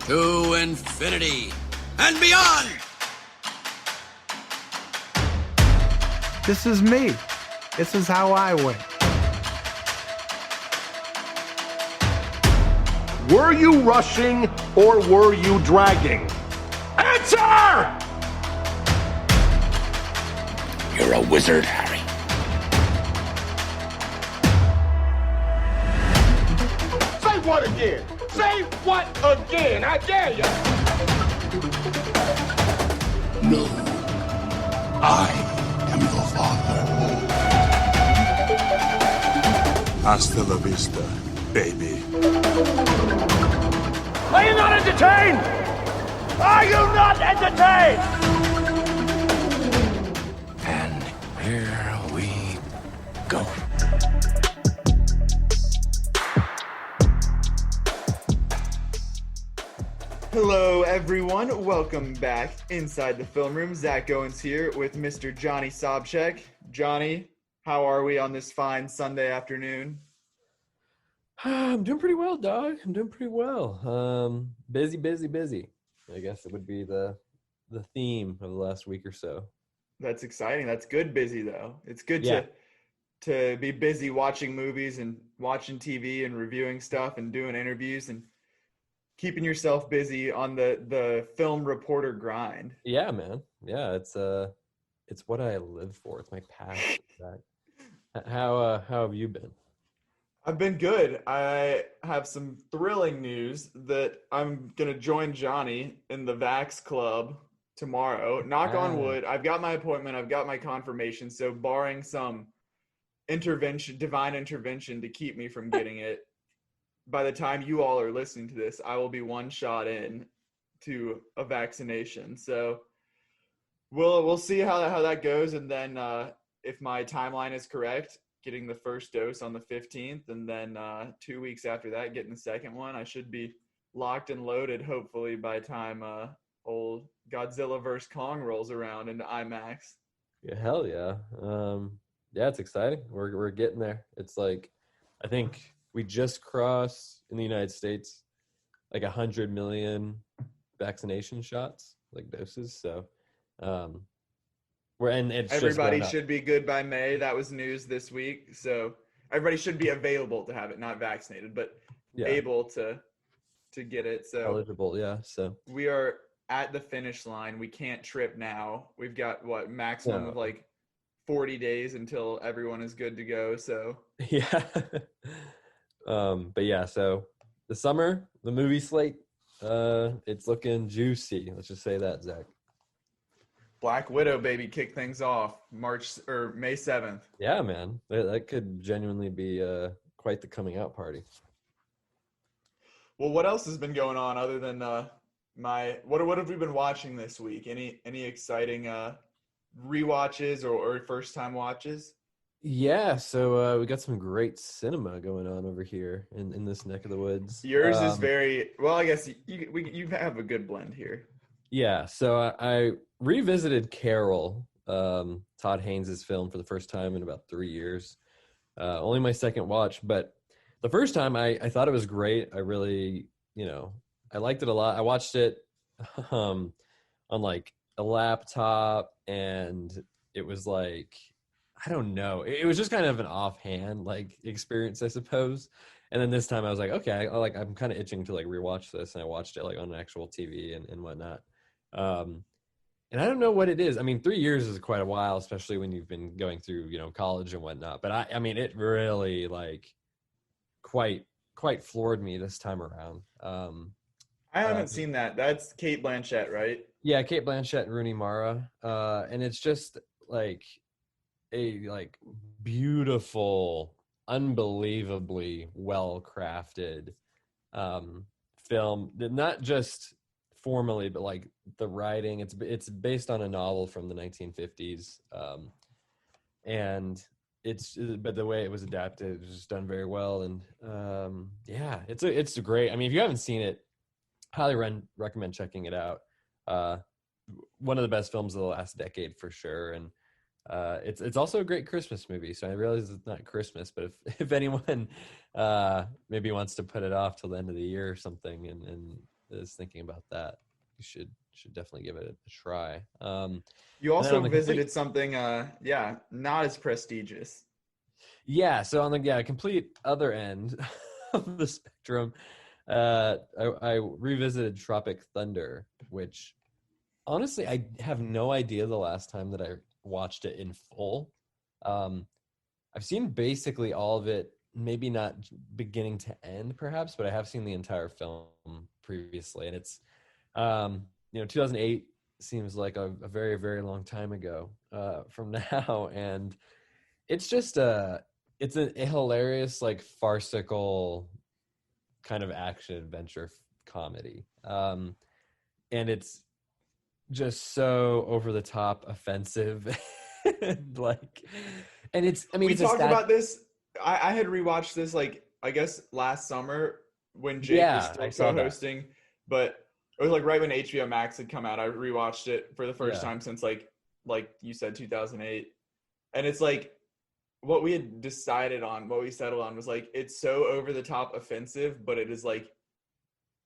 to infinity and beyond. This is me. This is how I win. Were you rushing or were you dragging? Answer! You're a wizard, Harry. Say what again? Say what again? I dare you. No, I am your father. Hasta la vista, baby. Are you not entertained? Are you not entertained? And here we go. Hello, everyone. Welcome back inside the film room. Zach Owens here with Mr. Johnny Sobchak. Johnny, how are we on this fine Sunday afternoon? I'm doing pretty well, dog. I'm doing pretty well. Busy. I guess it would be the theme of the last week or so. That's exciting. That's good busy, though. It's good Yeah. to be busy watching movies and watching TV and reviewing stuff and doing interviews and keeping yourself busy on the film reporter grind. Yeah, man. Yeah, it's what I live for. It's my passion. How have you been? I've been good. I have some thrilling news that I'm going to join Johnny in the Vax Club tomorrow. Knock on wood. I've got my appointment. I've got my confirmation. So barring some divine intervention to keep me from getting it, by the time you all are listening to this, I will be one shot in to a vaccination. So we'll see how that goes. And then if my timeline is correct, getting the first dose on the 15th, and then 2 weeks after that, getting the second one. I should be locked and loaded, hopefully, by the time old Godzilla vs. Kong rolls around into IMAX. Yeah, hell yeah. Yeah, it's exciting. We're getting there. It's like, I think we just crossed in the United States like 100 million vaccination shots, like doses. So, Everybody should be good by May. That was news this week. So everybody should be available to have it, not vaccinated, but able to get it. So eligible, yeah. So we are at the finish line. We can't trip now. We've got maximum of like 40 days until everyone is good to go. So yeah. But yeah, so the summer, the movie slate, it's looking juicy. Let's just say that, Zach. Black Widow, baby, kick things off May 7th. Yeah, man, that could genuinely be quite the coming out party. Well, what else has been going on other than what have we been watching this week? Any exciting rewatches or first time watches? Yeah, so we got some great cinema going on over here in this neck of the woods. Yours is very well. I guess you have a good blend here. Yeah, so I revisited Carol, Todd Haynes' film, for the first time in about 3 years. Only my second watch, but the first time I thought it was great. I really, I liked it a lot. I watched it on like a laptop, and it was like, I don't know. It was just kind of an offhand like experience, I suppose. And then this time I was like, okay, I'm kind of itching to like rewatch this, and I watched it like on an actual TV and whatnot. And I don't know what it is. I mean, 3 years is quite a while, especially when you've been going through, college and whatnot. But I mean, it really like quite floored me this time around. I haven't seen that. That's Cate Blanchett, right? Yeah, Cate Blanchett and Rooney Mara. And it's just like a beautiful, unbelievably well-crafted film. Not just formally, but like the writing. It's based on a novel from the 1950s, and but the way it was adapted was just done very well. And yeah, it's great. I mean, if you haven't seen it, highly recommend checking it out. One of the best films of the last decade for sure. And it's also a great Christmas movie. So I realize it's not Christmas, but if anyone maybe wants to put it off till the end of the year or something and is thinking about that. You should definitely give it a try. You and then also on the visited something, not as prestigious. Yeah, so on the complete other end of the spectrum, I revisited Tropic Thunder, which honestly I have no idea the last time that I watched it in full. I've seen basically all of it, maybe not beginning to end, perhaps, but I have seen the entire film previously, and it's 2008 seems like a very, very long time ago from now, and it's just it's a hilarious, like, farcical kind of action adventure comedy, and it's just so over the top offensive. Like, and We it's a talked stat. about this. I had rewatched this, like, I guess last summer when Jake was Yeah, still I saw that. co-hosting, but it was like right when HBO Max had come out. I rewatched it for the first Yeah. time since like you said 2008, and it's like what we had decided on, what we settled on was like it's so over the top offensive, but it is like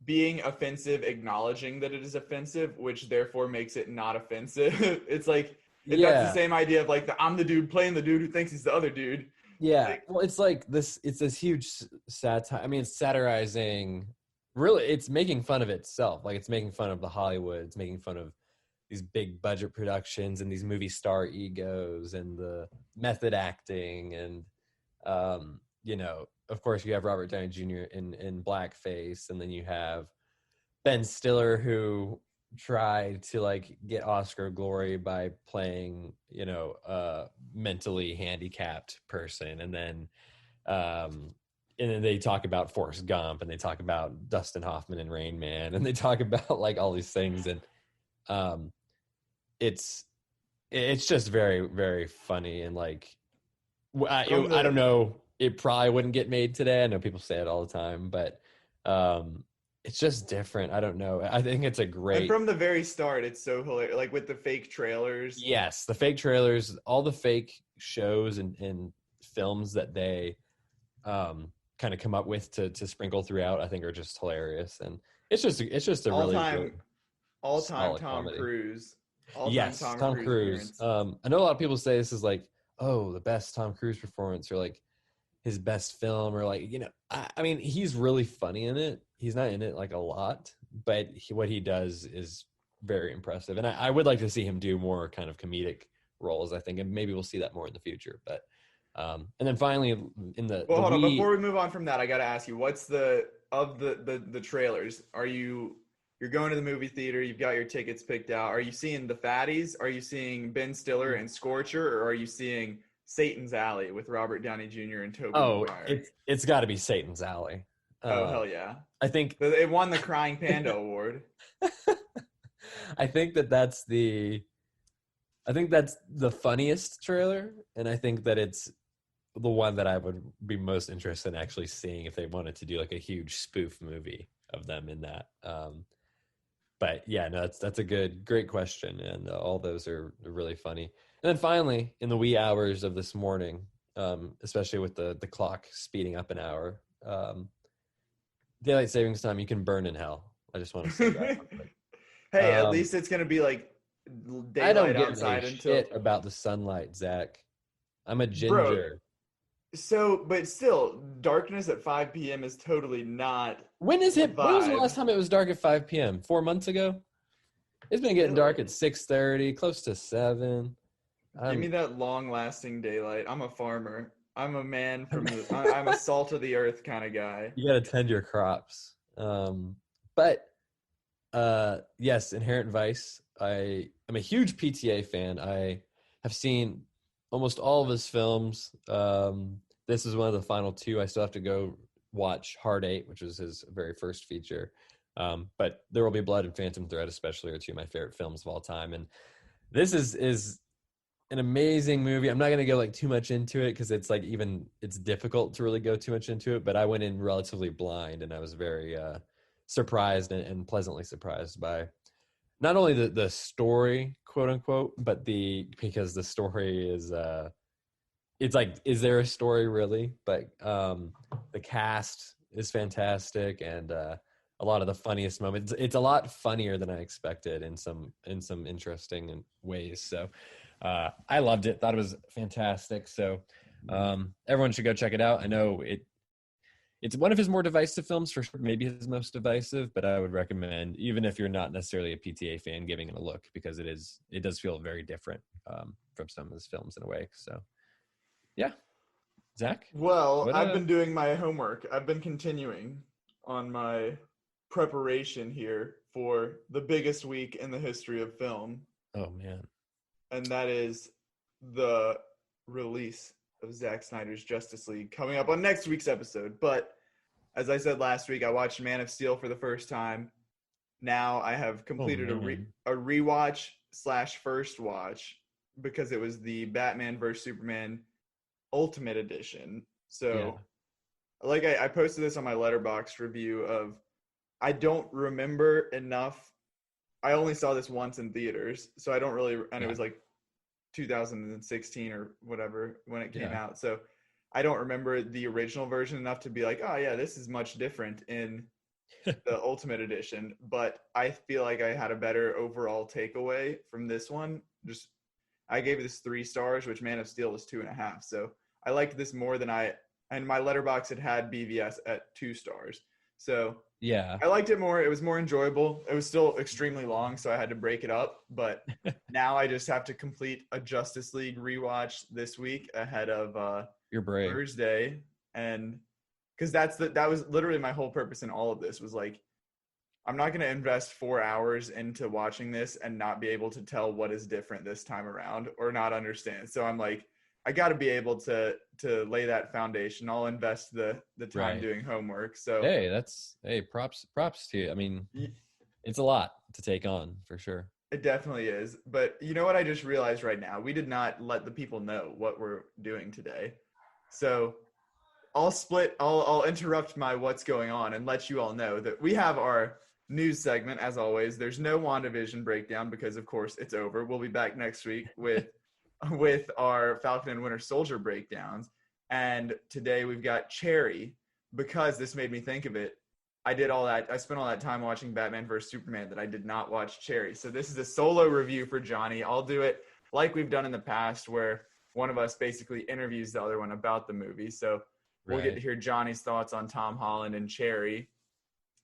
being offensive, acknowledging that it is offensive, which therefore makes it not offensive. It's like that's the Yeah. same idea of like I'm the dude playing the dude who thinks he's the other dude. Yeah. Like, Well, it's like this. It's this huge satire. I mean, it's satirizing. Really, it's making fun of itself. Like, it's making fun of the Hollywood. It's making fun of these big budget productions and these movie star egos and the method acting, and of course you have Robert Downey Jr. in blackface, and then you have Ben Stiller, who tried to, like, get Oscar glory by playing a mentally handicapped person, and then they talk about Forrest Gump, and they talk about Dustin Hoffman and Rain Man, and they talk about, like, all these things, and it's just very, very funny, and like I don't know, it probably wouldn't get made today. I know people say it all the time, but it's just different. I don't know. I think it's a great. and from the very start, it's so hilarious. Like with the fake trailers. Yes, the fake trailers, all the fake shows and films that they kind of come up with to sprinkle throughout, I think are just hilarious, and it's just a really good, all-time solid Tom comedy. Cruise. Yes, Tom Cruise. I know a lot of people say this is like, oh, the best Tom Cruise performance, or like his best film, or like, I mean, he's really funny in it. He's not in it like a lot, but what he does is very impressive. And I would like to see him do more kind of comedic roles, I think, and maybe we'll see that more in the future. But and then finally in the Well, hold on. Before we move on from that, I got to ask you, what's the trailers? You're going to the movie theater, you've got your tickets picked out. Are you seeing the fatties? Are you seeing Ben Stiller and Scorcher, or are you seeing Satan's Alley with Robert Downey Jr. and Tobey Maguire? It's got to be Satan's Alley. Oh, hell yeah. I think it won the Crying Panda Award. I think that's the funniest trailer, and I think that it's the one that I would be most interested in actually seeing if they wanted to do like a huge spoof movie of them in that. But yeah, no, that's a great question, and all those are really funny. And then finally, in the wee hours of this morning, especially with the clock speeding up an hour, daylight savings time, you can burn in hell. I just want to say that. Hey, at least it's gonna be like daylight outside until shit about the sunlight, Zach. I'm a ginger. So, but still, darkness at 5 p.m. is totally not. When was the last time it was dark at 5 p.m.? 4 months ago? It's been getting dark at 6:30, close to 7. Give me that long-lasting daylight. I'm a farmer. I'm a man from I'm a salt of the earth kind of guy. You got to tend your crops. But yes, Inherent Vice. I am a huge PTA fan. I have seen almost all of his films. This is one of the final two. I still have to go watch Hard 8, which was his very first feature. But There Will Be Blood and Phantom Thread especially are two of my favorite films of all time. And this is an amazing movie. I'm not going to go like too much into it because it's like it's difficult to really go too much into it. But I went in relatively blind, and I was very surprised and pleasantly surprised by not only the story, quote unquote, but because the story is it's like, is there a story really? But the cast is fantastic, and a lot of the funniest moments. It's a lot funnier than I expected in some interesting ways. So I loved it. Thought it was fantastic. So everyone should go check it out. I know it's one of his more divisive films, for sure, maybe his most divisive, but I would recommend, even if you're not necessarily a PTA fan, giving it a look, because it does feel very different from some of his films in a way. So yeah. Zach? Well, I've been doing my homework. I've been continuing on my preparation here for the biggest week in the history of film. Oh man. And that is the release of Zack Snyder's Justice League, coming up on next week's episode. But as I said last week, I watched Man of Steel for the first time. Now I have completed a rewatch / first watch, because it was the Batman vs Superman Ultimate Edition. So like I posted this on my Letterboxd review of, I don't remember enough. I only saw this once in theaters, so I don't really, and it was like 2016 or whatever when it came out. So I don't remember the original version enough to be like, oh yeah, this is much different in the Ultimate Edition. But I feel like I had a better overall takeaway from this one. Just, I gave this 3 stars, which Man of Steel was 2.5. So I liked this more than and my Letterboxd had BVS at 2 stars. So yeah, I liked it more. It was more enjoyable. It was still extremely long, so I had to break it up. But now I just have to complete a Justice League rewatch this week ahead of Thursday, and because that was literally my whole purpose in all of this, was like, I'm not going to invest 4 hours into watching this and not be able to tell what is different this time around, or not understand. So I'm like, I got to be able to lay that foundation. I'll invest the time doing homework. So props to you. I mean, it's a lot to take on, for sure. It definitely is. But you know what I just realized right now? We did not let the people know what we're doing today. So I'll interrupt my what's going on and let you all know that we have our news segment, as always. There's no WandaVision breakdown because, of course, it's over. We'll be back next week with our Falcon and Winter Soldier breakdowns. And today we've got Cherry, because this made me think of it. I spent all that time watching Batman vs Superman that I did not watch Cherry. So this is a solo review for Johnny. I'll do it like we've done in the past, where one of us basically interviews the other one about the movie. So we'll get to hear Johnny's thoughts on Tom Holland and Cherry.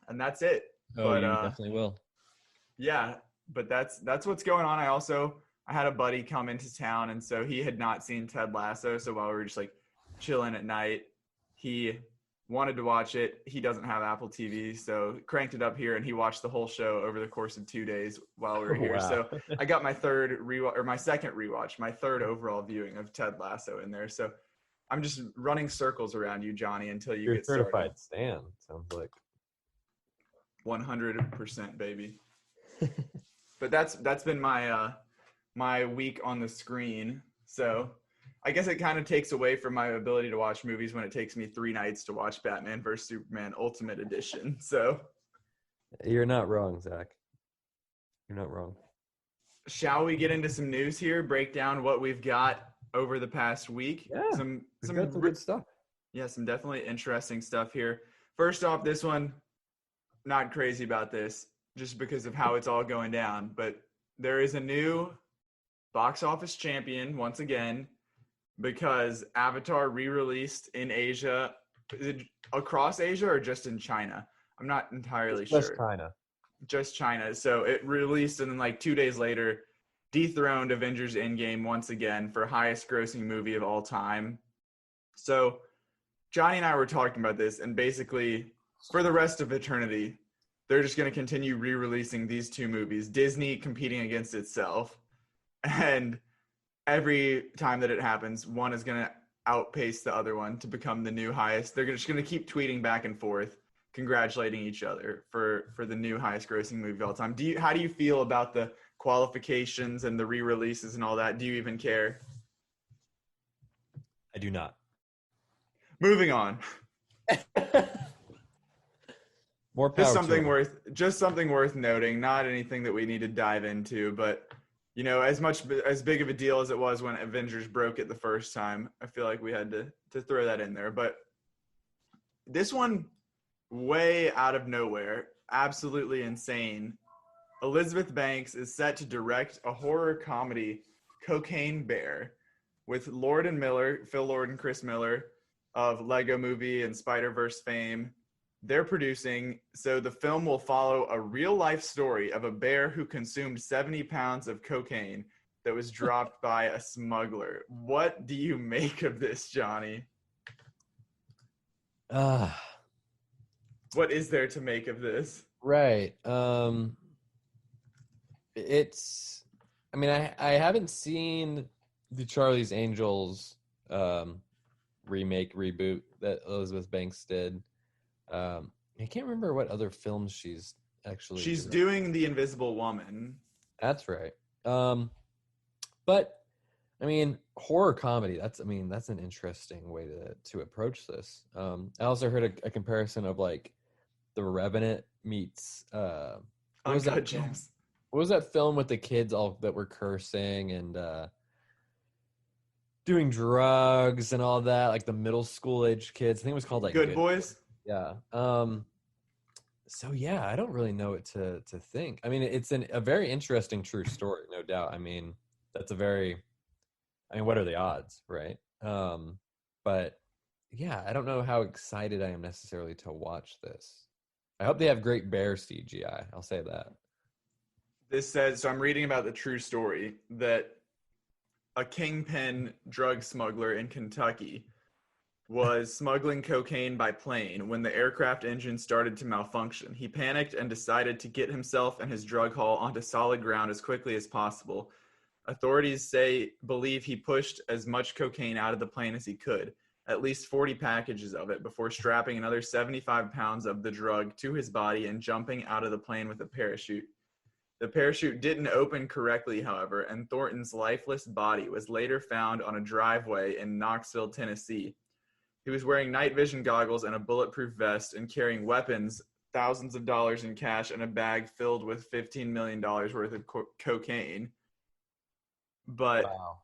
And that's it. Oh, you definitely will. Yeah, but that's what's going on. I had a buddy come into town, and so he had not seen Ted Lasso. So while we were just like chilling at night, he wanted to watch it. He doesn't have Apple TV, so cranked it up here, and he watched the whole show over the course of 2 days while we were here. Wow. So I got my third overall viewing of Ted Lasso in there. So I'm just running circles around you, Johnny, until you get started. Certified Stan, sounds like. 100%, baby. But that's been my week on the screen. So I guess it kind of takes away from my ability to watch movies when it takes me 3 nights to watch Batman vs Superman Ultimate Edition. So you're not wrong, Zach. You're not wrong. Shall we get into some news here? Break down what we've got over the past week. Yeah, some good stuff. Yeah, some definitely interesting stuff here. First off, this one, not crazy about this, just because of how it's all going down. But there is a new box office champion once again, because Avatar re-released in Asia. Is it across Asia or just in China? I'm not entirely sure. Just China. So it released, and then like 2 days later, dethroned Avengers Endgame once again for highest grossing movie of all time. So Johnny and I were talking about this, and basically for the rest of eternity, they're just going to continue re-releasing these 2 movies, Disney competing against itself. And every time that it happens, one is going to outpace the other one to become the new highest. They're just going to keep tweeting back and forth, congratulating each other for the new highest grossing movie of all time. How do you feel about the qualifications and the re-releases and all that? Do you even care? I do not. Moving on. More power. Just something worth noting. Not anything that we need to dive into, but you know, as big of a deal as it was when Avengers broke it the first time, I feel like we had to throw that in there. But this one, way out of nowhere, absolutely insane. Elizabeth Banks is set to direct a horror comedy, Cocaine Bear, with Lord and Miller, Phil Lord and Chris Miller of Lego Movie and Spider-Verse fame. They're producing, so the film will follow a real-life story of a bear who consumed 70 pounds of cocaine that was dropped by a smuggler. What do you make of this, Johnny? What is there to make of this? Right. It's, I mean, I haven't seen the Charlie's Angels reboot that Elizabeth Banks did. I can't remember what other films she's doing The Invisible Woman. That's right. But I mean, horror comedy, that's an interesting way to approach this. I also heard a comparison of like The Revenant meets Uncut Gems. What was that film with the kids all that were cursing and doing drugs and all that, like the middle school age kids? I think it was called like Good Boys. Yeah. So yeah, I don't really know what to think. I mean, it's a very interesting true story, no doubt. I mean, what are the odds, right? But yeah, I don't know how excited I am necessarily to watch this. I hope they have great bear CGI. I'll say that. This says, so I'm reading about the true story, that a kingpin drug smuggler in Kentucky was smuggling cocaine by plane when the aircraft engine started to malfunction. He panicked and decided to get himself and his drug haul onto solid ground as quickly as possible. Authorities believe he pushed as much cocaine out of the plane as he could, at least 40 packages of it, before strapping another 75 pounds of the drug to his body and jumping out of the plane with a parachute. The parachute didn't open correctly, however, and Thornton's lifeless body was later found on a driveway in Knoxville, Tennessee. He was wearing night vision goggles and a bulletproof vest and carrying weapons, thousands of dollars in cash, and a bag filled with $15 million worth of cocaine. But Wow.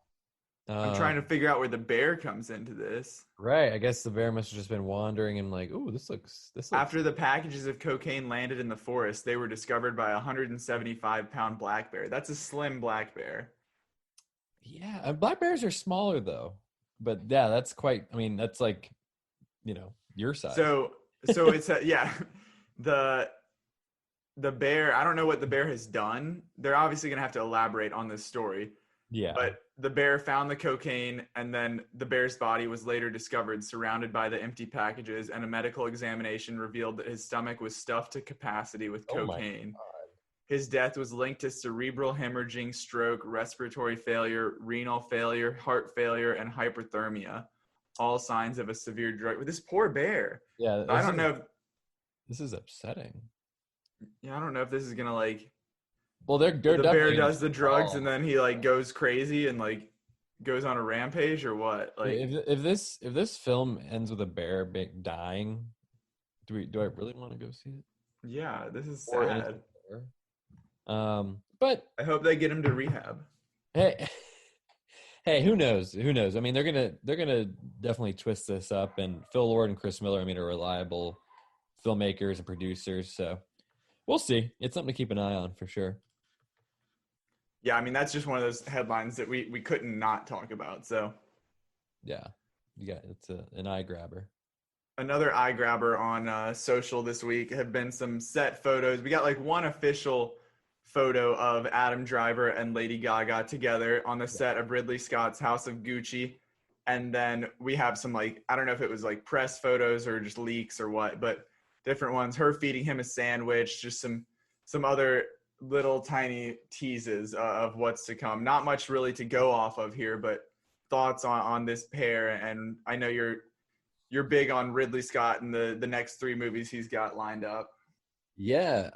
I'm trying to figure out where the bear comes into this. Right. I guess the bear must have just been wandering and like, ooh, this looks. After the packages of cocaine landed in the forest, they were discovered by a 175-pound black bear. That's a slim black bear. Yeah, black bears are smaller though. But yeah, that's quite. I mean, that's like, your size. So it's yeah, the bear. I don't know what the bear has done. They're obviously gonna have to elaborate on this story. Yeah. But the bear found the cocaine, and then the bear's body was later discovered surrounded by the empty packages, and a medical examination revealed that his stomach was stuffed to capacity with cocaine. His death was linked to cerebral hemorrhaging, stroke, respiratory failure, renal failure, heart failure, and hyperthermia. All signs of a severe drug. This poor bear. Yeah. I don't know if this is upsetting. Yeah, I don't know if this is gonna like. Well, they're the bear does the drugs fall. and then he like goes crazy and like goes on a rampage or what? Like if this film ends with a bear dying, do I really want to go see it? Yeah, this is Or sad. But I hope they get him to rehab. Hey, who knows? Who knows? I mean, they're gonna definitely twist this up. And Phil Lord and Chris Miller, I mean, are reliable filmmakers and producers. So we'll see. It's something to keep an eye on for sure. Yeah, I mean, that's just one of those headlines that we couldn't not talk about. So yeah, it's an eye grabber. Another eye grabber on social this week have been some set photos. We got like one official photo of Adam Driver and Lady Gaga together on the set of Ridley Scott's House of Gucci. And then we have some like, I don't know if it was like press photos or just leaks or what, but different ones. Her feeding him a sandwich, just some other little tiny teases of what's to come. Not much really to go off of here, but thoughts on this pair. And I know you're big on Ridley Scott and the next 3 movies he's got lined up. Yeah.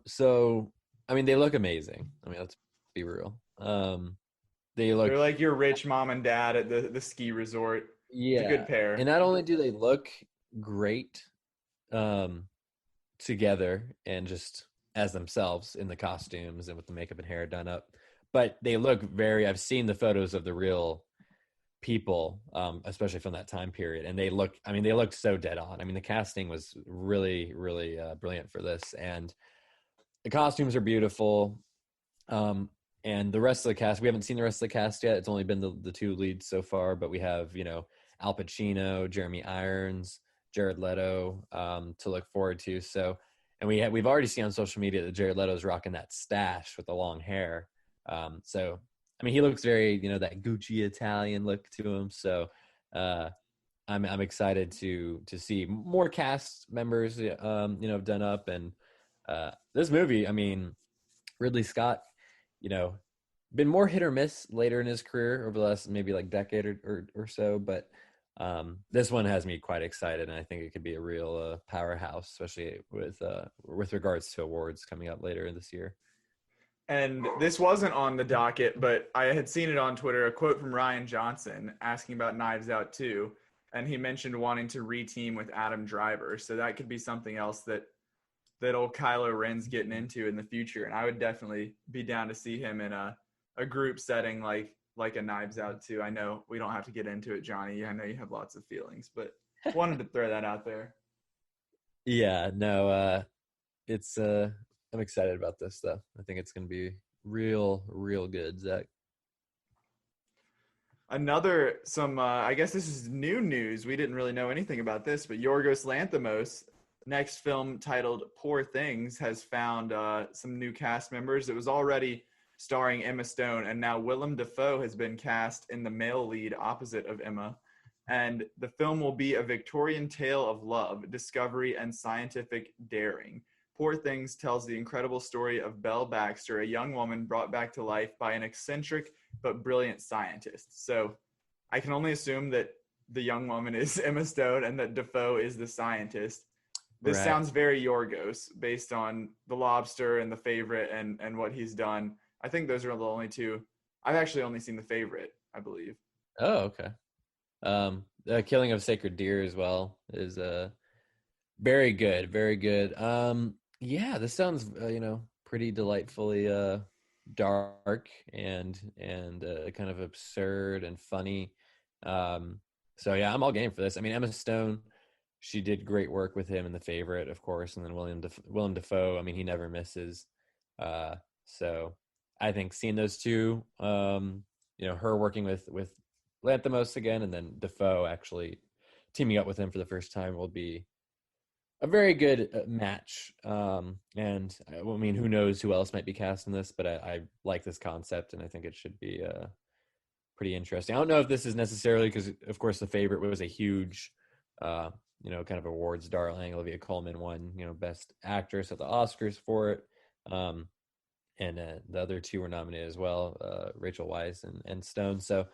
So I mean, they look amazing. I mean, let's be real. They're like your rich mom and dad at the ski resort. Yeah, it's a good pair. And not only do they look great together and just as themselves in the costumes and with the makeup and hair done up, but they look I've seen the photos of the real people, especially from that time period, and they look so dead on. I mean, the casting was really, really brilliant for this, and the costumes are beautiful. And the rest of the cast, we haven't seen the rest of the cast yet. It's only been the two leads so far, but we have, Al Pacino, Jeremy Irons, Jared Leto, to look forward to. So, and we've already seen on social media that Jared Leto's rocking that stash with the long hair. So, I mean, he looks very, that Gucci Italian look to him. So, I'm excited to see more cast members, done up. And this movie, I mean, Ridley Scott, been more hit or miss later in his career over the last maybe like decade or so, but this one has me quite excited, and I think it could be a real powerhouse, especially with regards to awards coming up later in this year. And this wasn't on the docket, but I had seen it on Twitter, a quote from Ryan Johnson asking about Knives Out 2, and he mentioned wanting to reteam with Adam Driver, so that could be something else that old Kylo Ren's getting into in the future, and I would definitely be down to see him in a group setting like a Knives Out 2. I know we don't have to get into it, Johnny. I know you have lots of feelings, but wanted to throw that out there. Yeah, no, it's I'm excited about this though. I think it's going to be real good, Zach. I guess this is new news. We didn't really know anything about this, but Yorgos Lanthimos' next film, titled Poor Things, has found some new cast members. It was already starring Emma Stone, and now Willem Dafoe has been cast in the male lead opposite of Emma. And the film will be a Victorian tale of love, discovery, and scientific daring. Poor Things tells the incredible story of Belle Baxter, a young woman brought back to life by an eccentric but brilliant scientist. So I can only assume that the young woman is Emma Stone and that Dafoe is the scientist. This Right. sounds very Yorgos based on The Lobster and The Favorite and what he's done. I think those are the only two. I've actually only seen The Favorite, I believe. Oh, okay. The Killing of Sacred Deer as well is very good, very good. Yeah, this sounds pretty delightfully dark and kind of absurd and funny. So yeah, I'm all game for this. I mean, Emma Stone, she did great work with him in The Favorite, of course, and then Willem Dafoe. I mean, he never misses. So I think seeing those two, her working with Lanthimos again, and then Dafoe actually teaming up with him for the first time will be a very good match. And I mean, who knows who else might be cast in this, but I like this concept, and I think it should be pretty interesting. I don't know if this is necessarily, because of course The Favorite was a huge kind of awards darling. Olivia Colman won best actress at the Oscars for it, and the other two were nominated as well, Rachel Weisz and Stone. So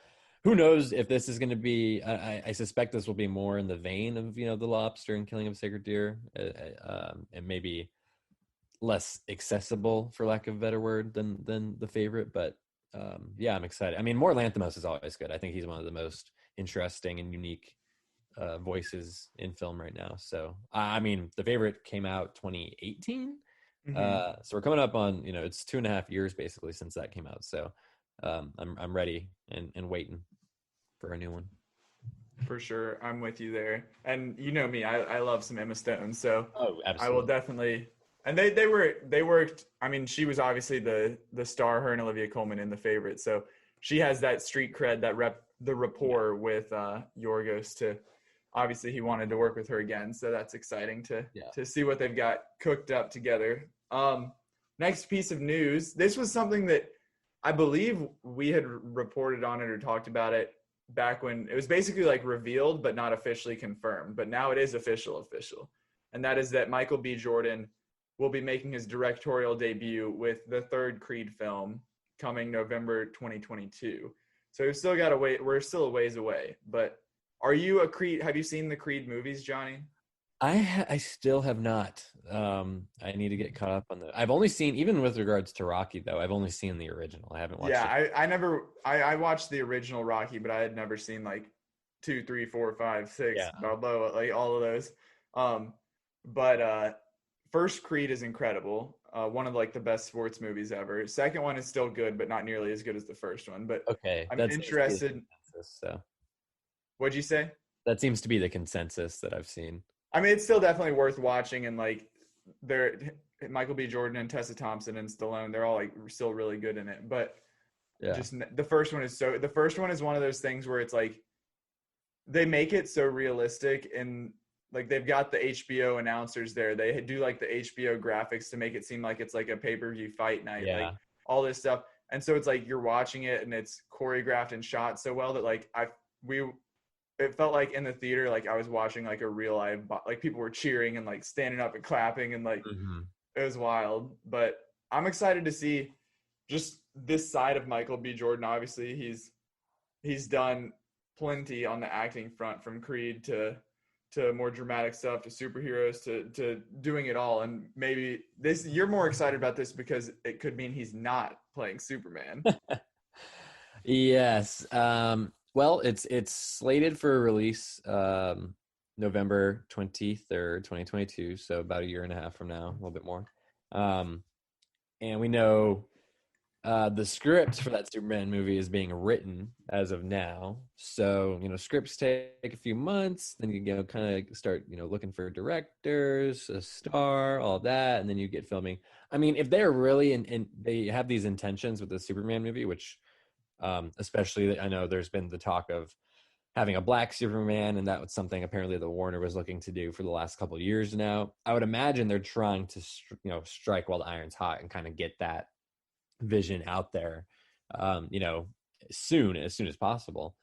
who knows if this is going to be, I suspect this will be more in the vein of The Lobster and Killing of Sacred Deer, and maybe less accessible, for lack of a better word, than The Favorite. But yeah, I'm excited. I mean, more Lanthimos is always good. I think he's one of the most interesting and unique voices in film right now. So I mean, The Favorite came out 2018. So we're coming up on it's 2.5 years basically since that came out. So I'm ready and waiting for a new one. For sure, I'm with you there. And you know me, I love some Emma Stone, so Absolutely. I will definitely. And they worked. I mean, she was obviously the star, her and Olivia Colman, in The Favorite, so she has that street cred, the rapport with Yorgos. To obviously he wanted to work with her again, so that's exciting to see what they've got cooked up together. Next piece of news. This was something that I believe we had reported on it or talked about it back when it was basically like revealed but not officially confirmed. But now it is official. And that is that Michael B. Jordan will be making his directorial debut with the third Creed film coming November 2022. So we've still got to wait. We're still a ways away. But are you a Creed? Have you seen the Creed movies, Johnny? I still have not. I need to get caught up on that. I've only seen, even with regards to Rocky though, I've only seen the original. I haven't watched it. I watched the original Rocky, but I had never seen like 2, 3, 4, 5, 6, Balboa, like all of those. But first Creed is incredible. One of like the best sports movies ever. Second one is still good, but not nearly as good as the first one. But Okay, I'm interested. So What'd you say? That seems to be the consensus that I've seen. I mean, it's still definitely worth watching, and like they're Michael B. Jordan and Tessa Thompson and Stallone, they're all like still really good in it. But Yeah. just the first one is one of those things where it's like they make it so realistic, and like they've got the HBO announcers there. They do like the HBO graphics to make it seem like it's like a pay-per-view fight night, Yeah. like all this stuff. And so it's like you're watching it and it's choreographed and shot so well that like it felt like in the theater, like I was watching like a real live, like people were cheering and like standing up and clapping, and like it was wild. But I'm excited to see just this side of Michael B. Jordan. Obviously, he's done plenty on the acting front, from Creed to more dramatic stuff, to superheroes, to doing it all. And maybe you're more excited about this because it could mean he's not playing Superman. Yes. Well, it's slated for release November 23rd, 2022, so about a year and a half from now, a little bit more. And we know the script for that Superman movie is being written as of now. So, scripts take a few months, then you kind of start, looking for directors, a star, all that, and then you get filming. I mean, if they're really and they have these intentions with the Superman movie, which especially I know there's been the talk of having a black Superman, and that was something apparently that Warner was looking to do for the last couple of years now. I would imagine they're trying to strike while the iron's hot and kind of get that vision out there as soon as possible.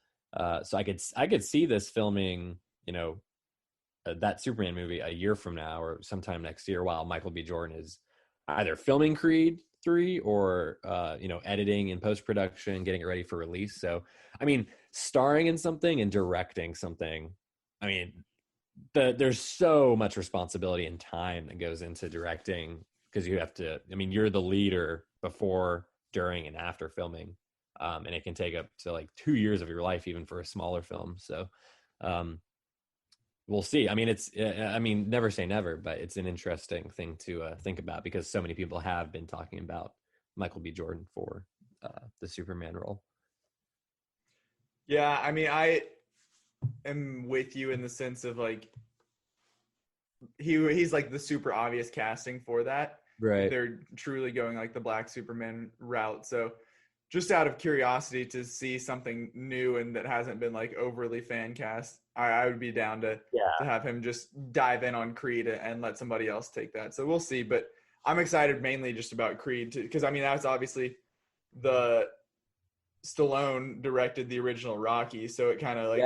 So I could see this filming that Superman movie a year from now or sometime next year, while Michael B. Jordan is either filming Creed 3 or editing and post-production, getting it ready for release. So I mean, starring in something and directing something, I mean, there's so much responsibility and time that goes into directing, because you have to, I mean, you're the leader before, during, and after filming, and it can take up to like 2 years of your life, even for a smaller film. So we'll see. I mean, never say never, but it's an interesting thing to think about, because so many people have been talking about Michael B. Jordan for the Superman role. Yeah, I mean, I am with you in the sense of like he's like the super obvious casting for that. Right. They're truly going like the Black Superman route. So just out of curiosity to see something new and that hasn't been like overly fan cast, I would be down to have him just dive in on Creed and let somebody else take that. So we'll see. But I'm excited mainly just about Creed too, because I mean, that's obviously the Stallone directed the original Rocky, so it kind of like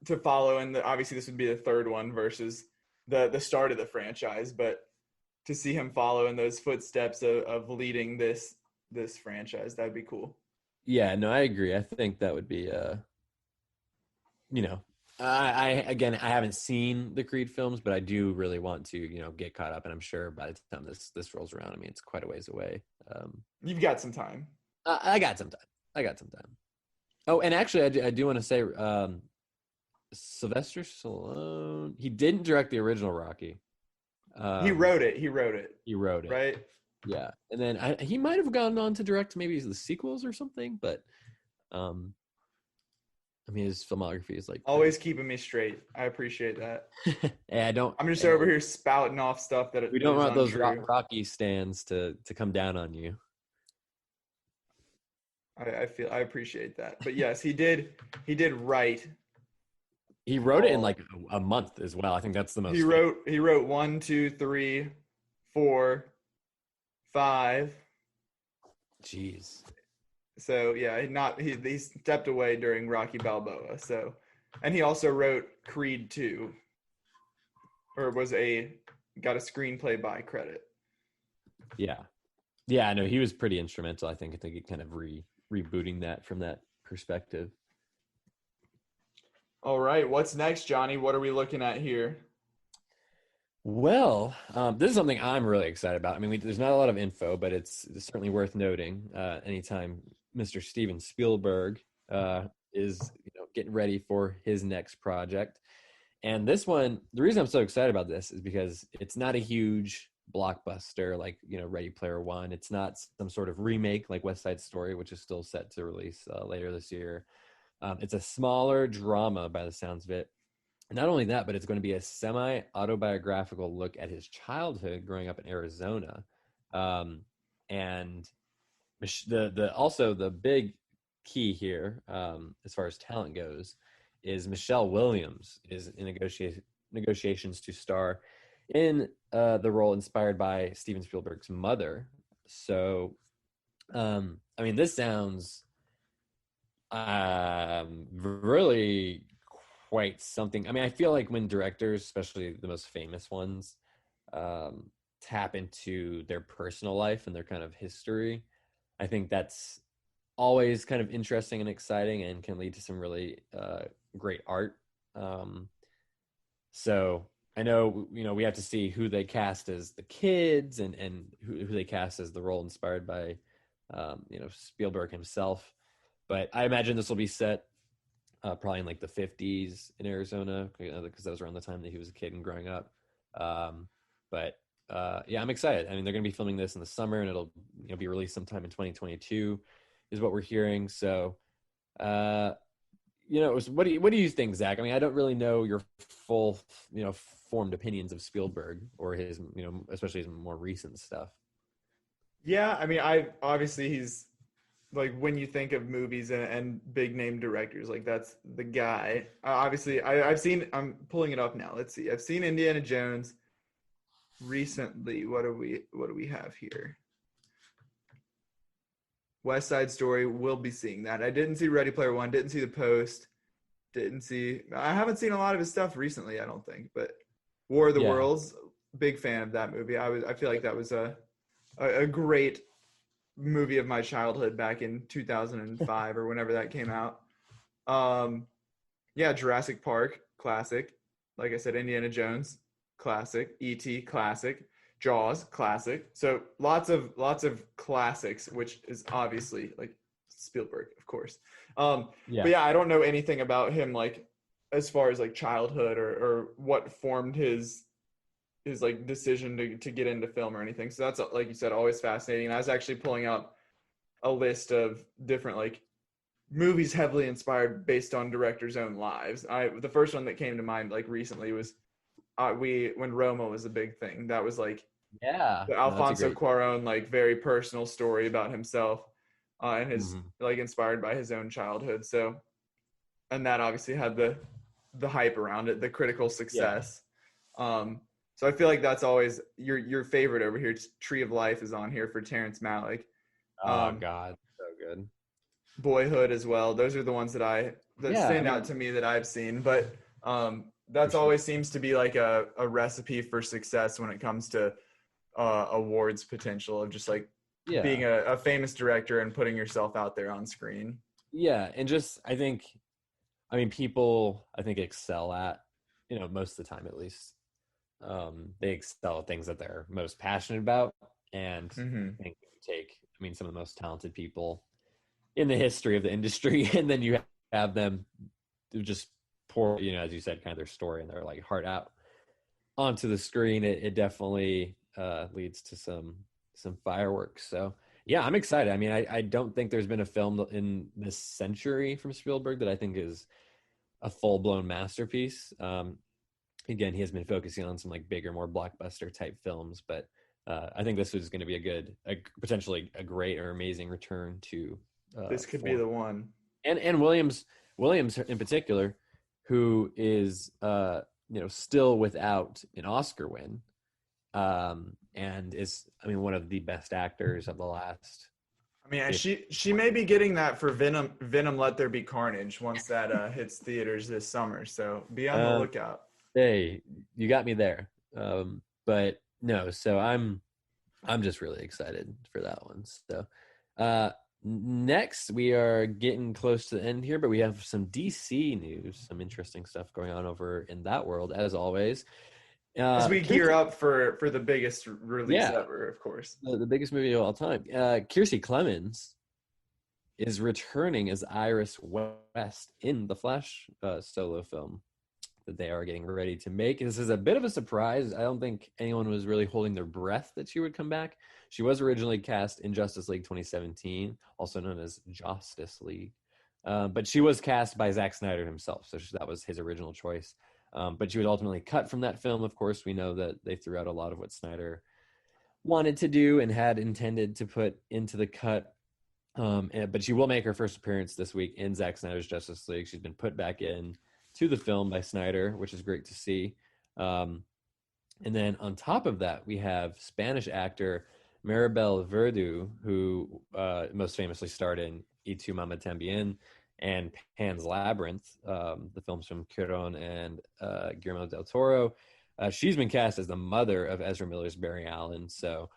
to follow, and obviously this would be the third one versus the start of the franchise, but to see him follow in those footsteps of leading this franchise, that'd be cool. Yeah, no, I agree. I think that would be I haven't seen the Creed films, but I do really want to get caught up, and I'm sure by the time this rolls around, I mean, it's quite a ways away. You've got some time. I got some time. Oh, and actually, I do want to say, Sylvester Stallone, he didn't direct the original Rocky. He wrote it. He wrote it. Right? Yeah. And then he might have gone on to direct maybe the sequels or something, but I mean, his filmography is like always keeping me straight. I appreciate that. Yeah, I'm just over here spouting off stuff that we don't want those Rocky stands to come down on you. I appreciate that. But yes, he did write. He wrote it in like a month as well. I think that's the most. He wrote 1, 2, 3, 4, 5. Jeez. So yeah, he stepped away during Rocky Balboa. So, and he also wrote Creed 2, or got a screenplay by credit. Yeah, I know he was pretty instrumental. I think kind of rebooting that from that perspective. All right, what's next, Johnny? What are we looking at here? Well, this is something I'm really excited about. I mean, there's not a lot of info, but it's certainly worth noting. Anytime Mr. Steven Spielberg is getting ready for his next project, and this one, the reason I'm so excited about this is because it's not a huge blockbuster like Ready Player One. It's not some sort of remake like West Side Story, which is still set to release later this year. It's a smaller drama by the sounds of it. And not only that, but it's going to be a semi-autobiographical look at his childhood growing up in Arizona. And the big key here, as far as talent goes, is Michelle Williams is in negotiations to star in the role inspired by Steven Spielberg's mother. So, I mean, this sounds really quite something. I mean, I feel like when directors, especially the most famous ones, tap into their personal life and their kind of history, I think that's always kind of interesting and exciting and can lead to some really great art. So I know, we have to see who they cast as the kids and who they cast as the role inspired by, Spielberg himself. But I imagine this will be set probably in like the 50s in Arizona, because that was around the time that he was a kid and growing up. But I'm excited. I mean, they're going to be filming this in the summer, and it'll be released sometime in 2022, is what we're hearing. So, what do you think, Zach? I mean, I don't really know your full, formed opinions of Spielberg or his, especially his more recent stuff. Yeah, I mean, he's like, when you think of movies and big name directors, like, that's the guy. Obviously, I'm pulling it up now. Let's see. I've seen Indiana Jones recently. What do we have here? West Side Story. We'll be seeing that. I didn't see Ready Player One. Didn't see The Post. I haven't seen a lot of his stuff recently, I don't think. But War of the Worlds, big fan of that movie. I feel like that was a great movie of my childhood back in 2005 or whenever that came out. Jurassic Park, classic. Like I said, Indiana Jones, classic. E.T., classic. Jaws, classic. So lots of classics, which is obviously like Spielberg, of course. But I don't know anything about him, like, as far as like childhood or what formed his like decision to get into film or anything. So that's, like you said, always fascinating. And I was actually pulling up a list of different like movies heavily inspired based on directors' own lives. The first one that came to mind like recently was when Roma was a big thing. That was like the Alfonso Cuarón, like, very personal story about himself and his like inspired by his own childhood. So, and that obviously had the hype around it, the critical success. So I feel like that's always your favorite over here. Tree of Life is on here for Terrence Malick. Oh God, so good. Boyhood as well. Those are the ones that stand out to me that I've seen. But that's always seems to be like a recipe for success when it comes to awards potential of just like being a famous director and putting yourself out there on screen. Yeah, and just people excel at, most of the time at least. They excel at things that they're most passionate about, and I think take some of the most talented people in the history of the industry, and then you have them just pour, as you said, kind of their story and their like heart out onto the screen. It definitely leads to some fireworks. So yeah, I'm excited. I mean, I don't think there's been a film in this century from Spielberg that I think is a full-blown masterpiece. Again, he has been focusing on some like bigger, more blockbuster type films, but I think this is going to be potentially a great or amazing return to. This could be the one. And Williams in particular, who is still without an Oscar win, and is one of the best actors of the last. She may be getting that for Venom Let There Be Carnage once that hits theaters this summer. So be on the lookout. Hey, you got me there. But no, so I'm just really excited for that one. So next, we are getting close to the end here, but we have some DC news, some interesting stuff going on over in that world, as always. As we gear up for the biggest release ever, of course. The biggest movie of all time. Kiersey Clemons is returning as Iris West in the Flash solo film that they are getting ready to make. This is a bit of a surprise. I don't think anyone was really holding their breath that she would come back. She was originally cast in Justice League 2017, also known as Justice League. But she was cast by Zack Snyder himself, so that was his original choice. But she was ultimately cut from that film. Of course, we know that they threw out a lot of what Snyder wanted to do and had intended to put into the cut. But she will make her first appearance this week in Zack Snyder's Justice League. She's been put back in to the film by Snyder, which is great to see. And then on top of that, we have Spanish actor Maribel Verdú, who most famously starred in Y Tu Mama Tambien and Pan's Labyrinth, the films from Cuarón and Guillermo del Toro. She's been cast as the mother of Ezra Miller's Barry Allen. So,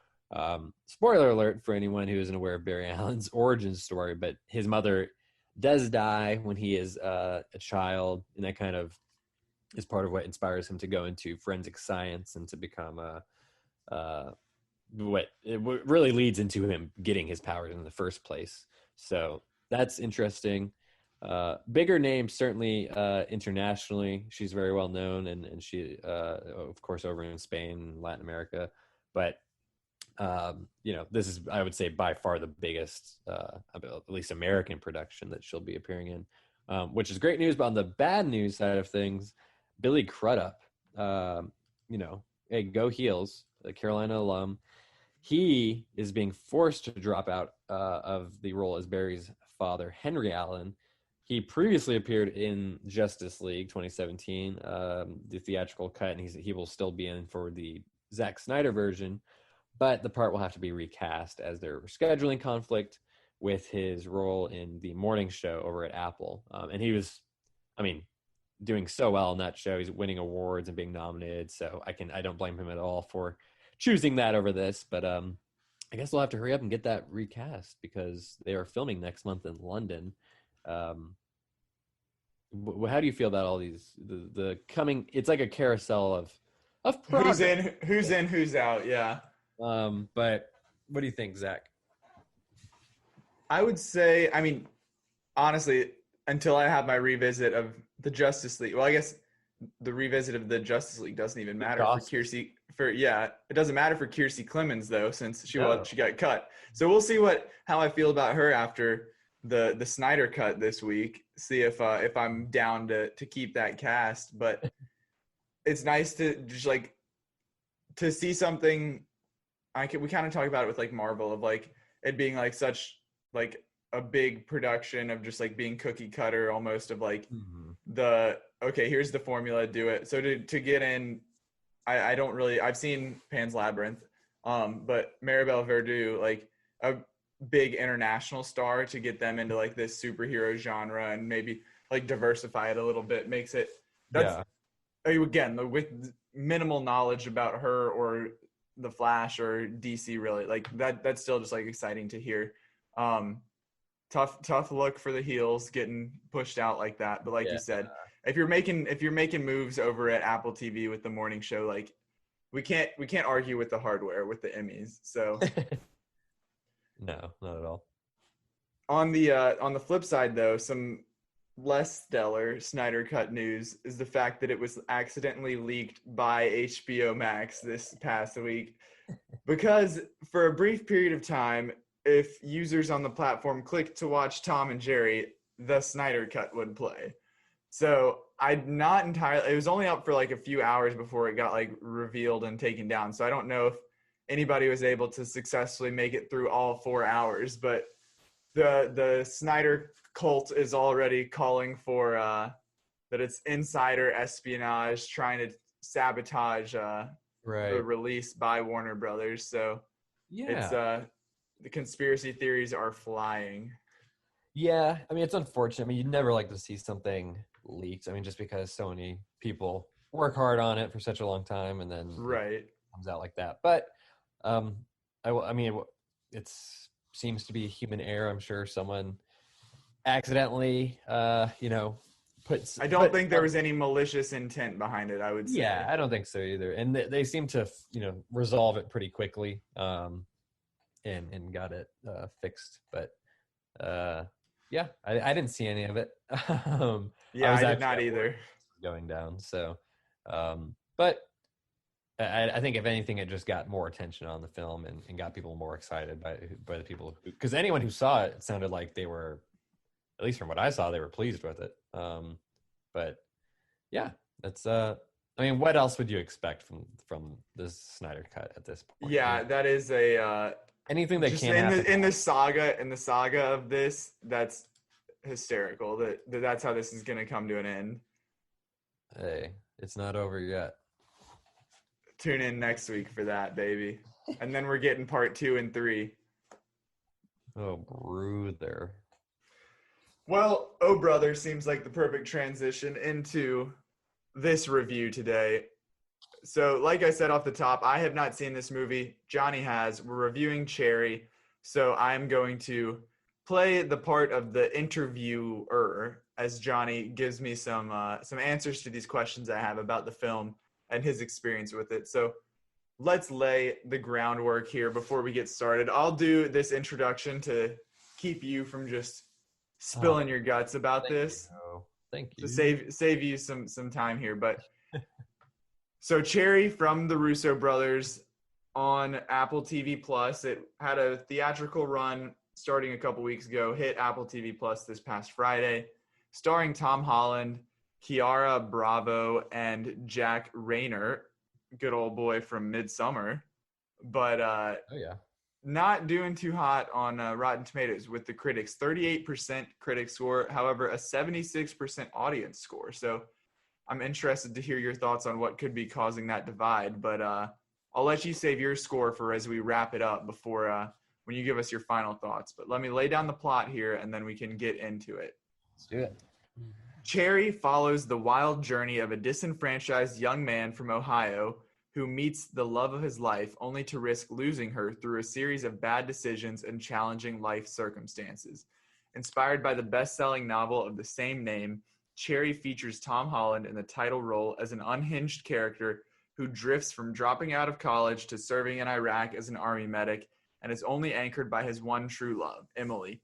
spoiler alert for anyone who isn't aware of Barry Allen's origin story, but his mother does die when he is a child, and that kind of is part of what inspires him to go into forensic science and to become what really leads into him getting his powers in the first place. So that's interesting. Bigger name, certainly internationally. She's very well known, and she, of course, over in Spain, Latin America. But this is, I would say, by far the biggest, at least American production that she'll be appearing in, which is great news. But on the bad news side of things, Billy Crudup, hey, go Heels, a Carolina alum. He is being forced to drop out of the role as Barry's father, Henry Allen. He previously appeared in Justice League 2017, the theatrical cut, and he will still be in for the Zack Snyder version, but the part will have to be recast as there was scheduling conflict with his role in the morning show over at Apple. And he was, doing so well in that show. He's winning awards and being nominated, so I don't blame him at all for choosing that over this. But I guess we'll have to hurry up and get that recast because they are filming next month in London. How do you feel about all these the coming? It's like a carousel of progress. Who's in, who's out. Yeah. But what do you think, Zach? I would say, honestly, until I have my revisit of the Justice League. Well, I guess the revisit of the Justice League doesn't even matter for Kiersey. It doesn't matter for Kiersey Clemens though, since she got cut. So we'll see how I feel about her after the Snyder cut this week. See if I'm down to keep that cast. But it's nice to just to see something. We kind of talk about it with Marvel of it being such a big production of just being cookie cutter almost of here's the formula, do it. So to get in, I've seen Pan's Labyrinth, but Maribel Verdú, a big international star, to get them into this superhero genre and maybe diversify it a little bit makes it, again, with minimal knowledge about her or the Flash or DC really, that's still just exciting to hear. Tough look for the heels getting pushed out like that. But you said, if you're making moves over at Apple TV with the morning show, we can't argue with the hardware with the Emmys. So no, not at all. On the flip side though, some less stellar Snyder Cut news is the fact that it was accidentally leaked by HBO Max this past week, because for a brief period of time, if users on the platform clicked to watch Tom and Jerry, the Snyder Cut would play. So it was only up for a few hours before it got revealed and taken down. So I don't know if anybody was able to successfully make it through all 4 hours, but the Snyder cult is already calling for that it's insider espionage, trying to sabotage the release by Warner Brothers. So it's the conspiracy theories are flying. Yeah, it's unfortunate. You'd never like to see something leaked. Just because so many people work hard on it for such a long time, and then it comes out like that. But it seems to be human error. I'm sure someone accidentally, puts. I don't think there was any malicious intent behind it, I would say. Yeah, I don't think so either. And they seem to, resolve it pretty quickly. And got it fixed, but I didn't see any of it. I did not either. Going down, so but I think if anything, it just got more attention on the film and got people more excited by the people because anyone who saw it, it sounded like they were at least from what I saw, they were pleased with it. But yeah, that's I mean, what else would you expect from this Snyder cut at this point? Yeah, that is a anything that just can't happen. in the saga of this, that's hysterical. That's how this is gonna come to an end. Hey, it's not over yet. Tune in next week for that, baby. And then we're getting part 2 and 3. Oh, brother. Well, Oh Brother seems like the perfect transition into this review today. So, like I said off the top, I have not seen this movie. Johnny has. We're reviewing Cherry. So I'm going to play the part of the interviewer as Johnny gives me some answers to these questions I have about the film and his experience with it. So let's lay the groundwork here before we get started. I'll do this introduction to keep you from just spilling your guts about this. Thank you. To save you some time here. But so Cherry from the Russo Brothers on Apple TV Plus. It had a theatrical run starting a couple weeks ago, hit Apple TV Plus this past Friday, starring Tom Holland, Kiara Bravo, and Jack Rayner, good old boy from Midsummer. But not doing too hot on Rotten Tomatoes with the critics. 38% critic score, however, a 76% audience score. So I'm interested to hear your thoughts on what could be causing that divide. But I'll let you save your score for as we wrap it up before when you give us your final thoughts. But let me lay down the plot here, and then we can get into it. Let's do it. Cherry follows the wild journey of a disenfranchised young man from Ohio who meets the love of his life only to risk losing her through a series of bad decisions and challenging life circumstances. Inspired by the best-selling novel of the same name, Cherry features Tom Holland in the title role as an unhinged character who drifts from dropping out of college to serving in Iraq as an army medic and is only anchored by his one true love, Emily.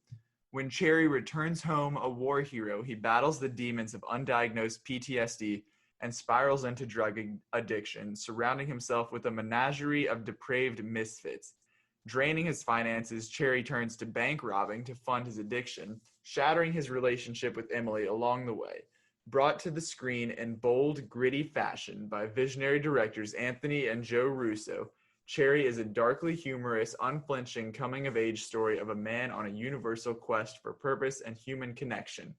When Cherry returns home a war hero, he battles the demons of undiagnosed PTSD and spirals into drug addiction, surrounding himself with a menagerie of depraved misfits. Draining his finances, Cherry turns to bank robbing to fund his addiction, shattering his relationship with Emily along the way. Brought to the screen in bold, gritty fashion by visionary directors Anthony and Joe Russo, Cherry is a darkly humorous, unflinching coming-of-age story of a man on a universal quest for purpose and human connection.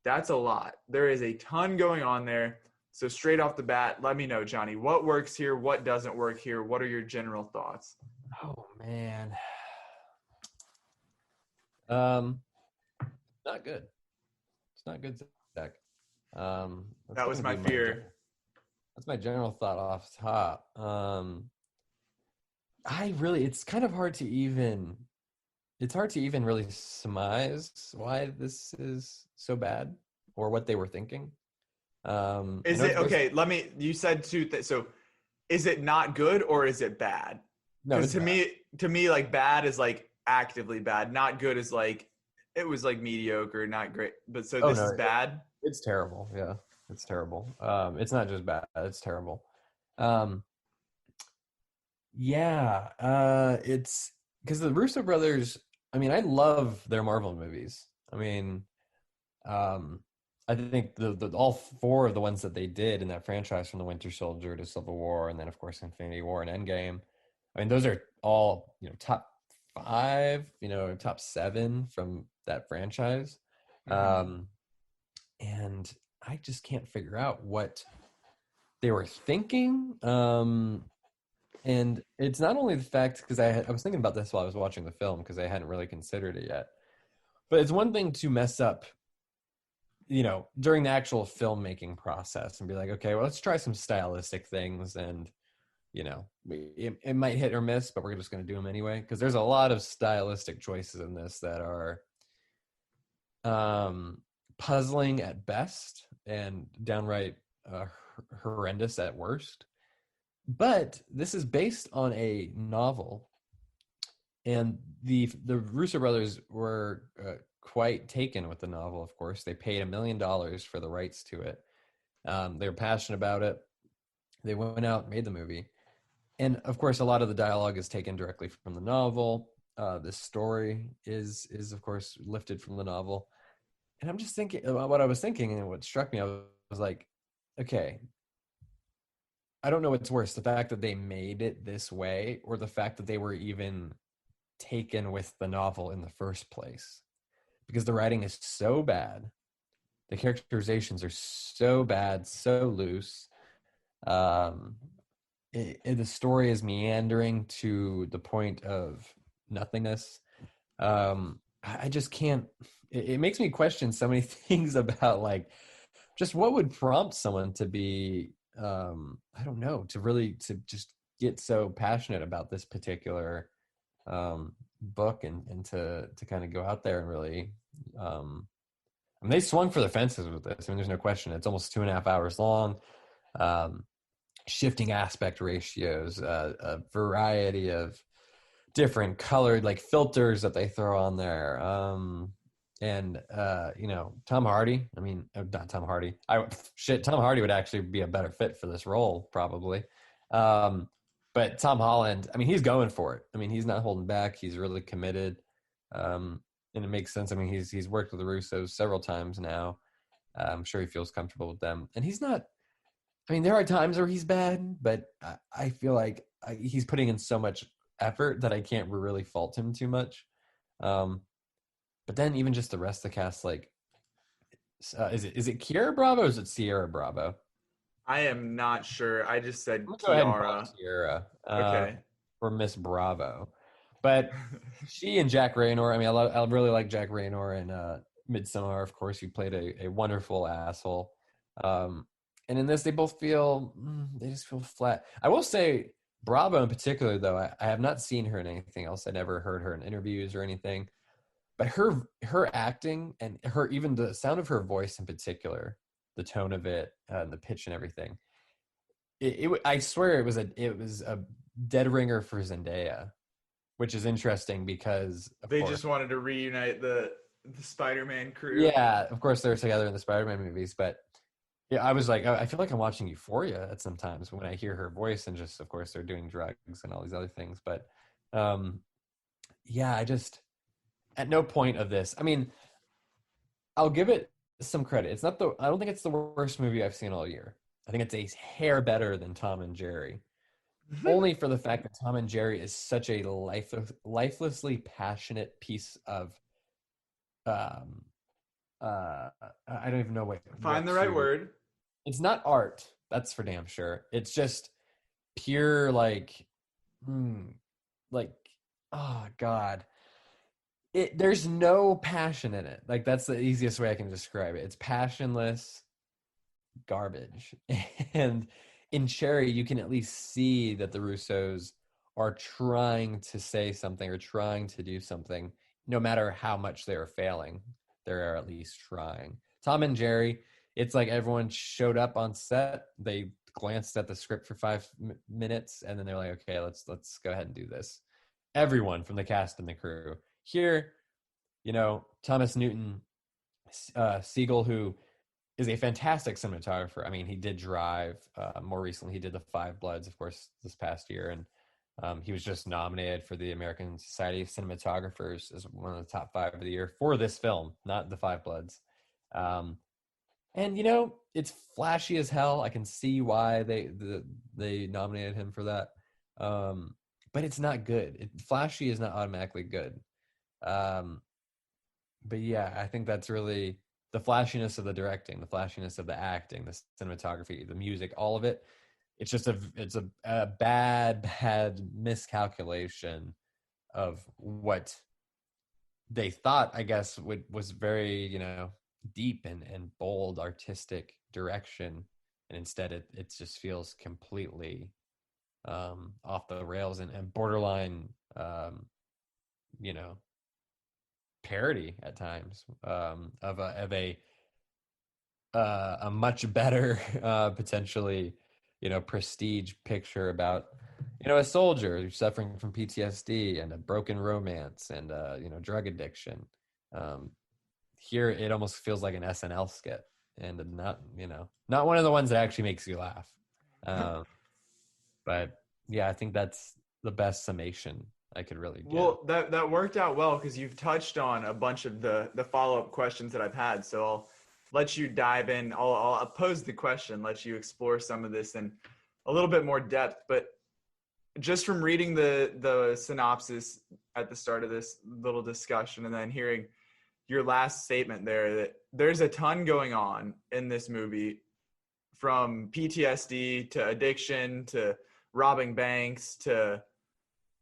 That's a lot. There is a ton going on there. So straight off the bat, let me know, Johnny, what works here, what doesn't work here, what are your general thoughts? Oh, man. Not good. It's not good, Zach. That was my fear. That's my general thought off top. It's kind of hard to even really surmise why this is so bad or what they were thinking. Is it okay? You said so is it not good or is it bad? No, to me, like bad is like actively bad. Not good is like, it was like mediocre, not great. But so this is bad. It's terrible. Yeah, it's terrible. It's not just bad. It's terrible. It's because the Russo brothers, I mean, I love their Marvel movies. I mean, I think the all four of the ones that they did in that franchise, from the Winter Soldier to Civil War, and then of course Infinity War and Endgame, I mean, those are all, top 5, top 7 from that franchise. Mm-hmm. And I just can't figure out what they were thinking. And it's not only the fact, because I was thinking about this while I was watching the film, because I hadn't really considered it yet. But it's one thing to mess up, during the actual filmmaking process and be like, okay, well, let's try some stylistic things, and it might hit or miss, but we're just going to do them anyway, because there's a lot of stylistic choices in this that are puzzling at best and downright horrendous at worst. But this is based on a novel, and the Russo brothers were quite taken with the novel. Of course, they paid $1 million for the rights to it. They were passionate about it. They went out and made the movie, and of course, a lot of the dialogue is taken directly from the novel. This story is of course lifted from the novel, And I'm just thinking what I was thinking, and what struck me, I was like, okay, I don't know what's worse, the fact that they made it this way, or the fact that they were even taken with the novel in the first place. Because the writing is so bad, the characterizations are so bad, so loose. Um, the story is meandering to the point of nothingness. I just can't. It makes me question so many things about like just what would prompt someone to be. I don't know, to just get so passionate about this particular book, and to kind of go out there and really. I mean, they swung for the fences with this. I mean, there's no question. It's almost 2.5 hours long. Um, Shifting aspect ratios, a variety of different colored like filters that they throw on there. And Tom Hardy. I mean, not Tom Hardy. Tom Hardy would actually be a better fit for this role probably. But Tom Holland, I mean, he's going for it. I mean, he's not holding back. He's really committed. And it makes sense. I mean, he's worked with the Russos several times now. I'm sure he feels comfortable with them, and he's not. I mean, there are times where he's bad, but I feel like he's putting in so much effort that I can't really fault him too much. But then even just the rest of the cast, like, is it Kiara Bravo or is it Sierra Bravo? I am not sure. I just said I'm gonna go ahead and call Kiara. it Sierra Okay. or Miss Bravo. But she and Jack Raynor, I mean, I really like Jack Raynor and Midsommar, of course, who played a wonderful asshole. And in this, they both they just feel flat. I will say, Bravo in particular, though, I have not seen her in anything else. I never heard her in interviews or anything. But her acting and even the sound of her voice in particular, the tone of it, the pitch and everything, I swear it was a dead ringer for Zendaya, which is interesting because They just wanted to reunite the Spider-Man crew. yeah, of course they're together in the Spider-Man movies, but yeah, I was like, I feel like I'm watching Euphoria at sometimes when I hear her voice, and just of course they're doing drugs and all these other things, but yeah, I just at no point of this. I mean, I'll give it some credit. I don't think it's the worst movie I've seen all year. I think it's a hair better than Tom and Jerry. Only for the fact that Tom and Jerry is such a lifelessly passionate piece of I don't even know what Find the right word. It's not art, that's for damn sure. It's just pure like oh god. There's no passion in it. Like that's the easiest way I can describe it. It's passionless garbage. And in Cherry, you can at least see that the Russos are trying to say something or trying to do something, no matter how much they are failing. They're at least trying. Tom and Jerry, it's like everyone showed up on set. They glanced at the script for 5 minutes, and then they're like, "Okay, let's go ahead and do this." Everyone from the cast and the crew. Here, Thomas Newton Siegel, who is a fantastic cinematographer. I mean, he did Drive. More recently, he did The Five Bloods, of course, this past year. And he was just nominated for the American Society of Cinematographers as one of the top 5 of the year for this film, not The Five Bloods. And, it's flashy as hell. I can see why they nominated him for that. But it's not good. Flashy is not automatically good. But yeah, I think that's really the flashiness of the directing, the flashiness of the acting, the cinematography, the music, all of it. It's just a bad miscalculation of what they thought, I guess, was very, deep and bold artistic direction. And instead it just feels completely off the rails and borderline, parody at times of a much better potentially prestige picture about a soldier who's suffering from PTSD and a broken romance and drug addiction. Here it almost feels like an SNL skit and not one of the ones that actually makes you laugh. But yeah, I think that's the best summation I could really get. Well, that worked out well because you've touched on a bunch of the follow-up questions that I've had. So I'll let you dive in. I'll pose the question, let you explore some of this in a little bit more depth. But just from reading the synopsis at the start of this little discussion and then hearing your last statement there, that there's a ton going on in this movie, from PTSD to addiction to robbing banks to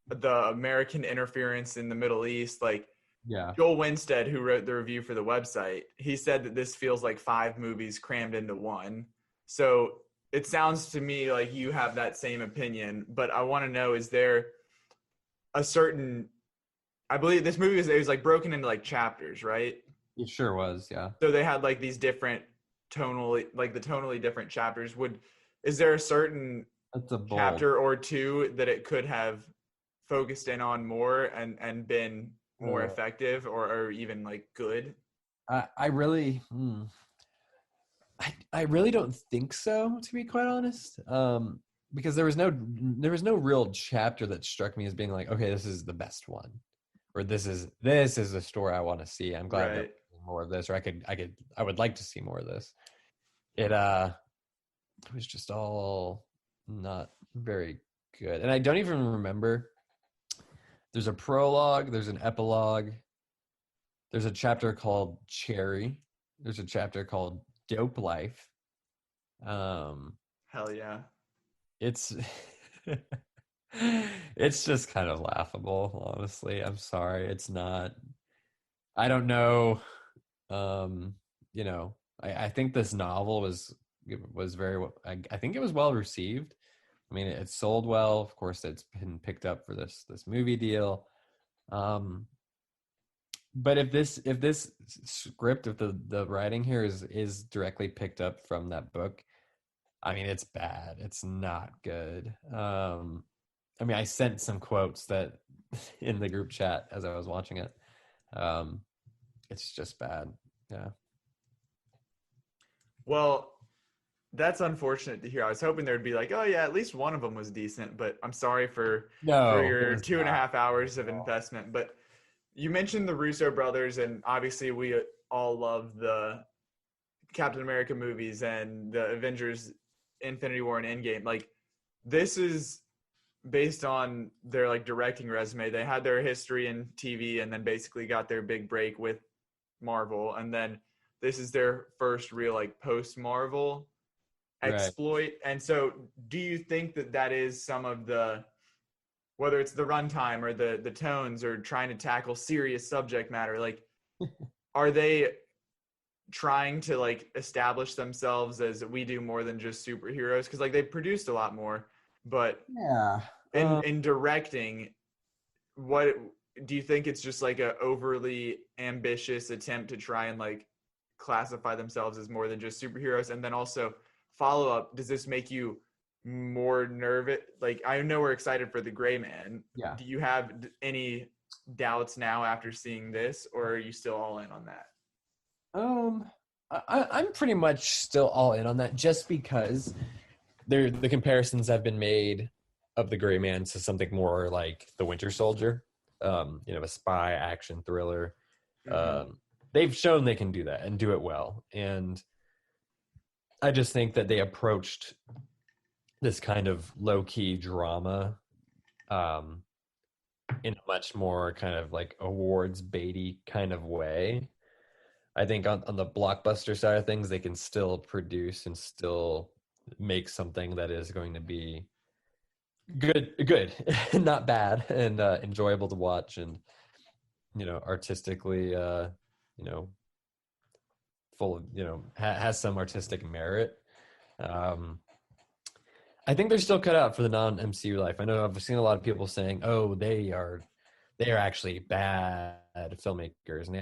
the American interference in the Middle East. Like, Yeah. Joel Winstead, who wrote the review for the website, he said that this feels like 5 movies crammed into one. So it sounds to me like you have that same opinion, but I want to know, is there a certain, I believe this movie it was like broken into like chapters, right? It sure was, yeah. So they had like these different tonally different chapters. Is there a certain That's a bold. chapter or two that it could have focused in on more and been more effective or even like good? I really, I really don't think so, to be quite honest. Because there was no real chapter that struck me as being like, okay, this is the best one, or this is the story I want to see. I'm glad Right. that more of this, or I would like to see more of this. It was just all not very good, and I don't even remember. There's a prologue, there's an epilogue, there's a chapter called Cherry, there's a chapter called Dope Life. Hell yeah. It's it's just kind of laughable, honestly. I'm sorry. It's not, I don't know. I think this novel was very I think it was well received. I mean, it sold well. Of course, it's been picked up for this movie deal. But if this script, if the writing here is directly picked up from that book, I mean, it's bad. It's not good. I mean, I sent some quotes that in the group chat as I was watching it. It's just bad. Yeah. Well, that's unfortunate to hear. I was hoping there'd be like, oh yeah, at least one of them was decent, but I'm sorry for your it was 2.5 hours of investment. But you mentioned the Russo brothers, and obviously we all love the Captain America movies and the Avengers Infinity War and Endgame. Like, this is based on their like directing resume. They had their history in TV and then basically got their big break with Marvel, and then this is their first real like post Marvel exploit. And so do you think that is some of the, whether it's the runtime or the tones or trying to tackle serious subject matter, like are they trying to like establish themselves as we do more than just superheroes? Because like they've produced a lot more, but Yeah. in directing, what do you think? It's just like a overly ambitious attempt to try and like classify themselves as more than just superheroes? And then also follow up, does this make you more nervous? Like, I know we're excited for the Gray Man. Yeah. Do you have any doubts now after seeing this, or are you still all in on that? I'm pretty much still all in on that, just because the comparisons have been made of the Gray Man to something more like the Winter Soldier, a spy action thriller. They've shown they can do that and do it well. And I just think that they approached this kind of low-key drama in a much more kind of like awards baity kind of way. I think on the blockbuster side of things, they can still produce and still make something that is going to be good, not bad, and enjoyable to watch, and artistically, full of, has some artistic merit. I think they're still cut out for the non-MCU life. I know I've seen a lot of people saying, "Oh, they are actually bad filmmakers, and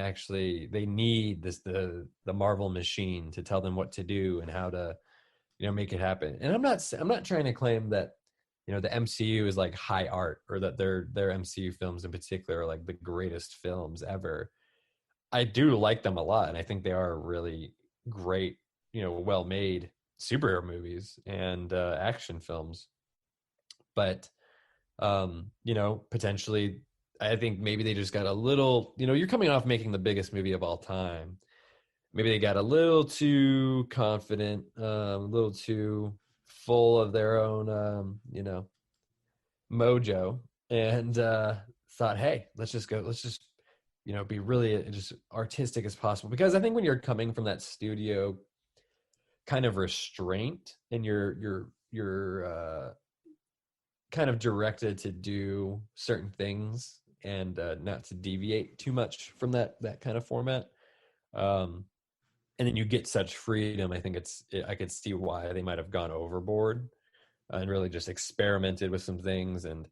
they need the Marvel machine to tell them what to do and how to, make it happen." And I'm not trying to claim that, the MCU is like high art, or that their MCU films in particular are like the greatest films ever. I do like them a lot, and I think they are really great, well-made superhero movies and action films. But Potentially, I think maybe they just got a little, you're coming off making the biggest movie of all time. Maybe they got a little too confident, a little too full of their own, mojo, and thought, hey, let's just go, let's just, be really just artistic as possible. Because I think when you're coming from that studio kind of restraint and you're kind of directed to do certain things and not to deviate too much from that kind of format. And then you get such freedom. I think I could see why they might have gone overboard and really just experimented with some things. And,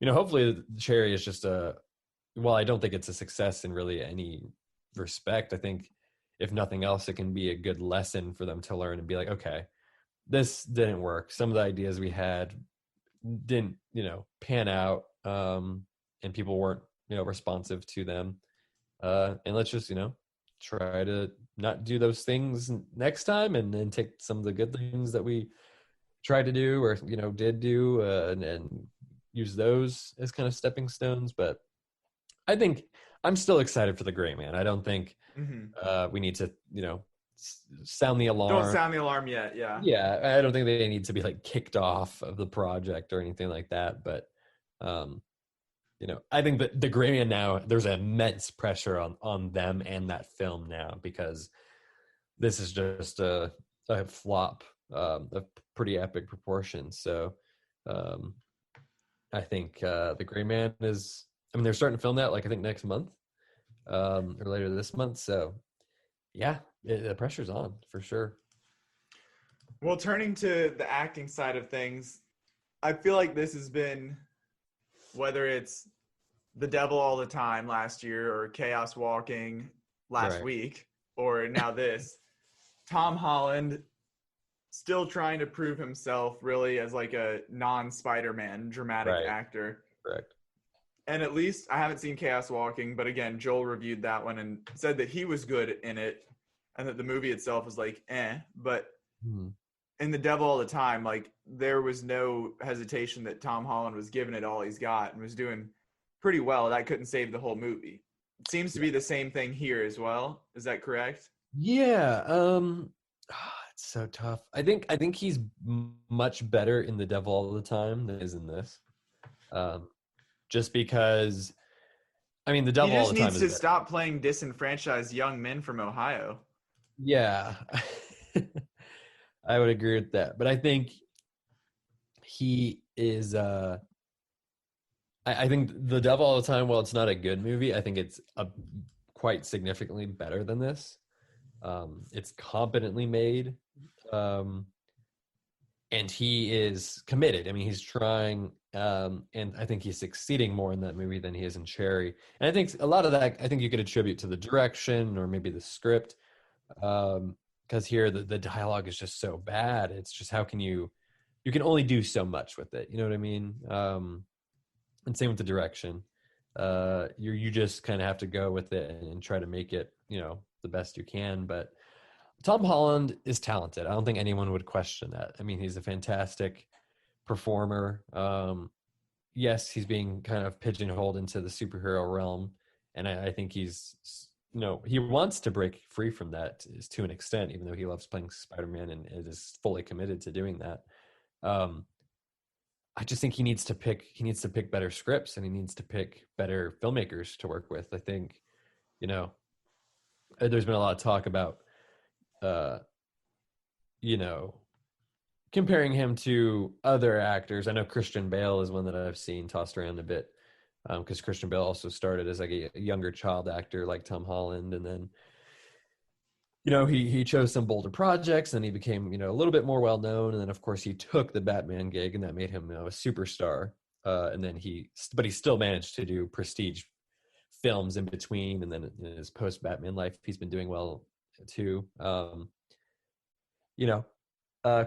hopefully Cherry is just well, I don't think it's a success in really any respect. I think if nothing else, it can be a good lesson for them to learn and be like, okay, this didn't work. Some of the ideas we had didn't, pan out, and people weren't, responsive to them. And let's just, try to not do those things next time, and then take some of the good things that we tried to do or, did do, and use those as kind of stepping stones. But I think I'm still excited for The Gray Man. I don't think we need to, sound the alarm. Don't sound the alarm yet. Yeah. Yeah. I don't think they need to be like kicked off of the project or anything like that. But, I think that The Gray Man now, there's immense pressure on them and that film now, because this is just a flop of pretty epic proportions. So I think The Gray Man is, they're starting to film that, like, I think next month, or later this month. So yeah, the pressure's on for sure. Well, turning to the acting side of things, I feel like this has been, whether it's The Devil All the Time last year or Chaos Walking last week, or now this, Tom Holland still trying to prove himself really as like a non-Spider-Man dramatic actor. Correct. And at least I haven't seen Chaos Walking, but again, Joel reviewed that one and said that he was good in it and that the movie itself was like, but in The Devil All the Time, like, there was no hesitation that Tom Holland was giving it all he's got and was doing pretty well. That couldn't save the whole movie. It seems to be the same thing here as well. Is that correct? Yeah. It's so tough. I think he's much better in The Devil All the Time than he is in this. Just because, The Devil All the Time he just needs to stop playing disenfranchised young men from Ohio. Yeah. I would agree with that. But I think he is, I think The Devil All the Time, while it's not a good movie, I think it's quite significantly better than this. It's competently made. And he is committed. He's trying, and I think he's succeeding more in that movie than he is in Cherry. And I think a lot of that, I think you could attribute to the direction or maybe the script. Because here the dialogue is just so bad. It's just, how can you can only do so much with it. You know what I mean? And same with the direction. You just kind of have to go with it and try to make it, the best you can. But Tom Holland is talented. I don't think anyone would question that. He's a fantastic performer. Yes, he's being kind of pigeonholed into the superhero realm. And I think he's, he wants to break free from that to an extent, even though he loves playing Spider-Man and is fully committed to doing that. I just think he needs to pick better scripts, and he needs to pick better filmmakers to work with. I think, there's been a lot of talk about, comparing him to other actors. I know Christian Bale is one that I've seen tossed around a bit, because Christian Bale also started as like a younger child actor like Tom Holland, and then he chose some bolder projects, and he became a little bit more well known, and then of course he took the Batman gig, and that made him a superstar. And then he still managed to do prestige films in between, and then in his post Batman life he's been doing well too.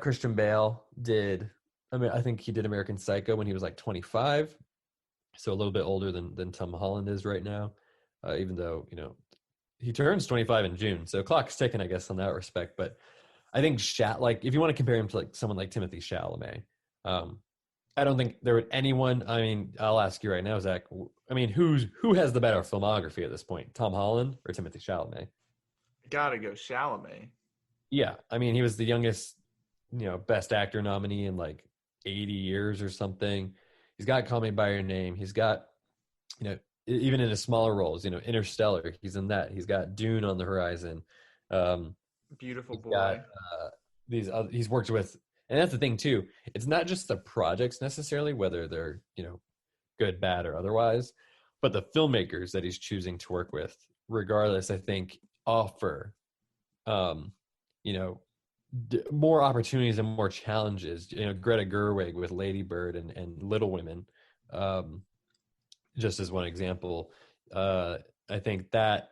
Christian Bale did, I think he did American Psycho when he was like 25, so a little bit older than Tom Holland is right now, even though he turns 25 in June, so clock's ticking, I guess, on that respect. But I think if you want to compare him to like someone like Timothy Chalamet, I don't think there would anyone. I mean, I'll ask you right now, Zach. I mean, who has the better filmography at this point, Tom Holland or Timothy Chalamet? Gotta go Chalamet. Yeah, I mean, he was the youngest, Best Actor nominee in like 80 years or something. He's got Call Me by Your Name. He's got, even in his smaller roles, Interstellar. He's in that. He's got Dune on the horizon. Beautiful He's boy. got he's worked with, and that's the thing too. It's not just the projects necessarily, whether they're good, bad, or otherwise, but the filmmakers that he's choosing to work with, regardless, I think offer, more opportunities and more challenges. Greta Gerwig with Lady Bird and Little Women, just as one example. I think that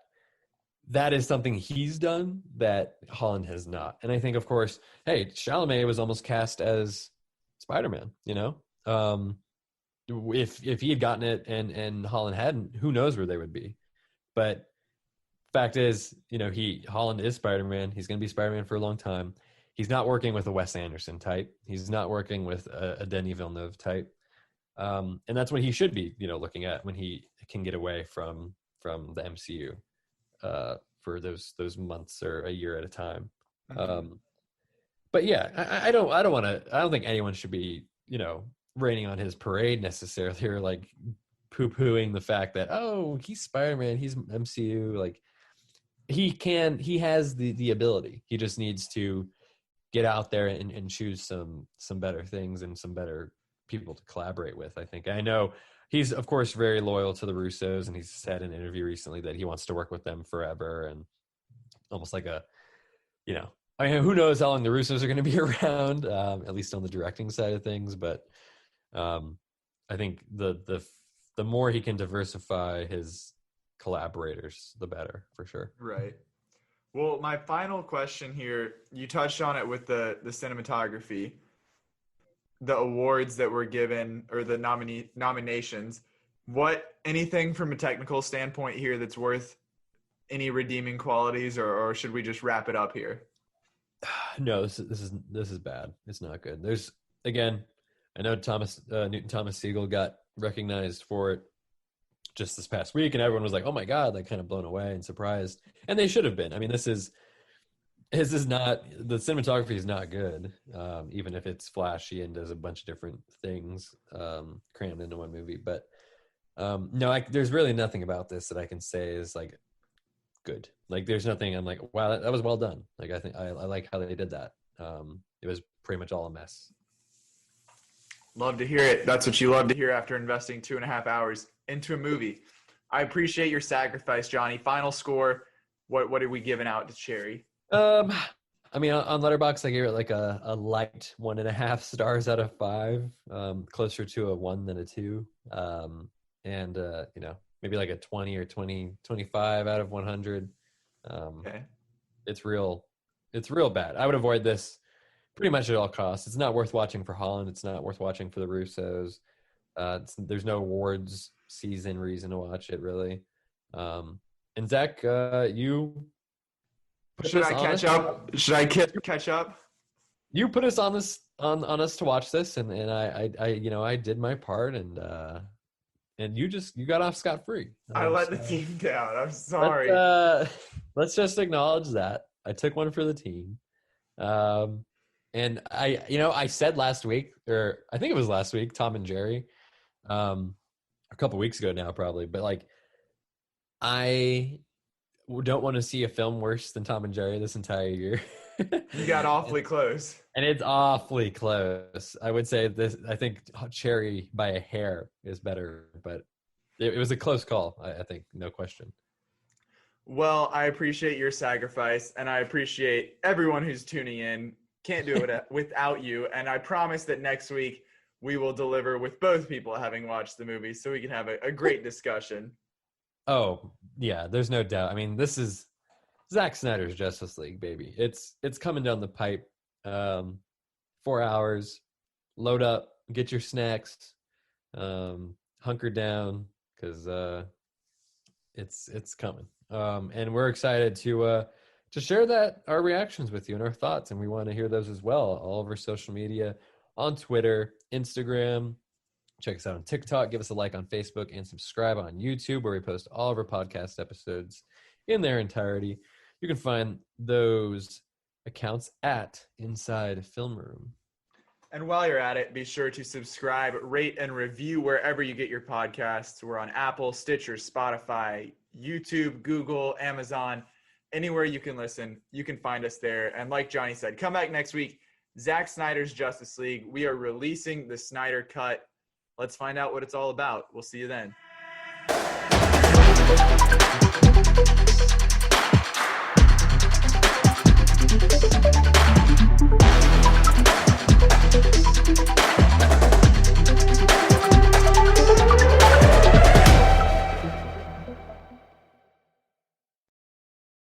is something he's done that Holland has not. And I think, of course, hey, Chalamet was almost cast as Spider-Man, if he had gotten it and Holland hadn't, who knows where they would be. But fact is, Holland is Spider-Man. He's going to be Spider-Man for a long time. He's not working with a Wes Anderson type. He's not working with a Denis Villeneuve type. And that's what he should be, looking at when he can get away from the MCU. For those months or a year at a time. Mm-hmm. But yeah, I don't think anyone should be, raining on his parade necessarily, or like poo-pooing the fact that, oh, he's Spider-Man, he's MCU. Like he has the ability. He just needs to get out there and choose some better things and some better people to collaborate with. I think. I know he's, of course, very loyal to the Russos, and he's said in an interview recently that he wants to work with them forever, and almost like who knows how long the Russos are going to be around, at least on the directing side of things. But I think the more he can diversify his collaborators, the better, for sure. Right. Well, my final question here, you touched on it with the cinematography, the awards that were given, or the nominations. Anything from a technical standpoint here that's worth any redeeming qualities, or should we just wrap it up here? No, this is bad. It's not good. There's, again, I know Newton Thomas Sigel got recognized for it just this past week, and everyone was like, "Oh my god!" Like kind of blown away and surprised, and they should have been. I mean, this is not, the cinematography is not good, even if it's flashy and does a bunch of different things crammed into one movie. But no, there's really nothing about this that I can say is like good. Like there's nothing I'm like, wow, that was well done. Like I think I like how they did that. It was pretty much all a mess. Love to hear it. That's what you love to hear after investing 2.5 hours into a movie. I appreciate your sacrifice, Johnny. Final score. What are we giving out to Cherry? I mean, on Letterboxd, I gave it like a light 1.5 stars out of 5, closer to a 1 than a 2. And maybe like a 20 or 25 out of 100. Okay. It's real bad. I would avoid this pretty much at all costs. It's not worth watching for Holland. It's not worth watching for the Russos. There's no awards season reason to watch it, really. And Zach, you should I catch up? Should I catch up? You put us on this on us to watch this, and I did my part, and you got off scot-free. I let the team down. I'm sorry. Let's just acknowledge that I took one for the team. And I said last week, or I think it was last week, Tom and Jerry, a couple weeks ago now probably, but like I don't want to see a film worse than Tom and Jerry this entire year. You got awfully close. And it's awfully close. I would say I think Cherry by a hair is better, but it was a close call, I think, no question. Well, I appreciate your sacrifice, and I appreciate everyone who's tuning in. Can't do it without you. And I promise that next week we will deliver with both people having watched the movie, so we can have a great discussion. Oh, yeah, there's no doubt. I mean, this is Zack Snyder's Justice League, baby. It's coming down the pipe. 4 hours, load up, get your snacks, hunker down, because it's coming. And we're excited to share our reactions with you and our thoughts, and we want to hear those as well. All of our social media, on Twitter, Instagram. Check us out on TikTok. Give us a like on Facebook and subscribe on YouTube, where we post all of our podcast episodes in their entirety. You can find those accounts at Inside Film Room. And while you're at it, be sure to subscribe, rate, and review wherever you get your podcasts. We're on Apple, Stitcher, Spotify, YouTube, Google, Amazon, anywhere you can listen. You can find us there. And like Johnny said, come back next week. Zack Snyder's Justice League. We are releasing the Snyder Cut. Let's find out what it's all about. We'll see you then.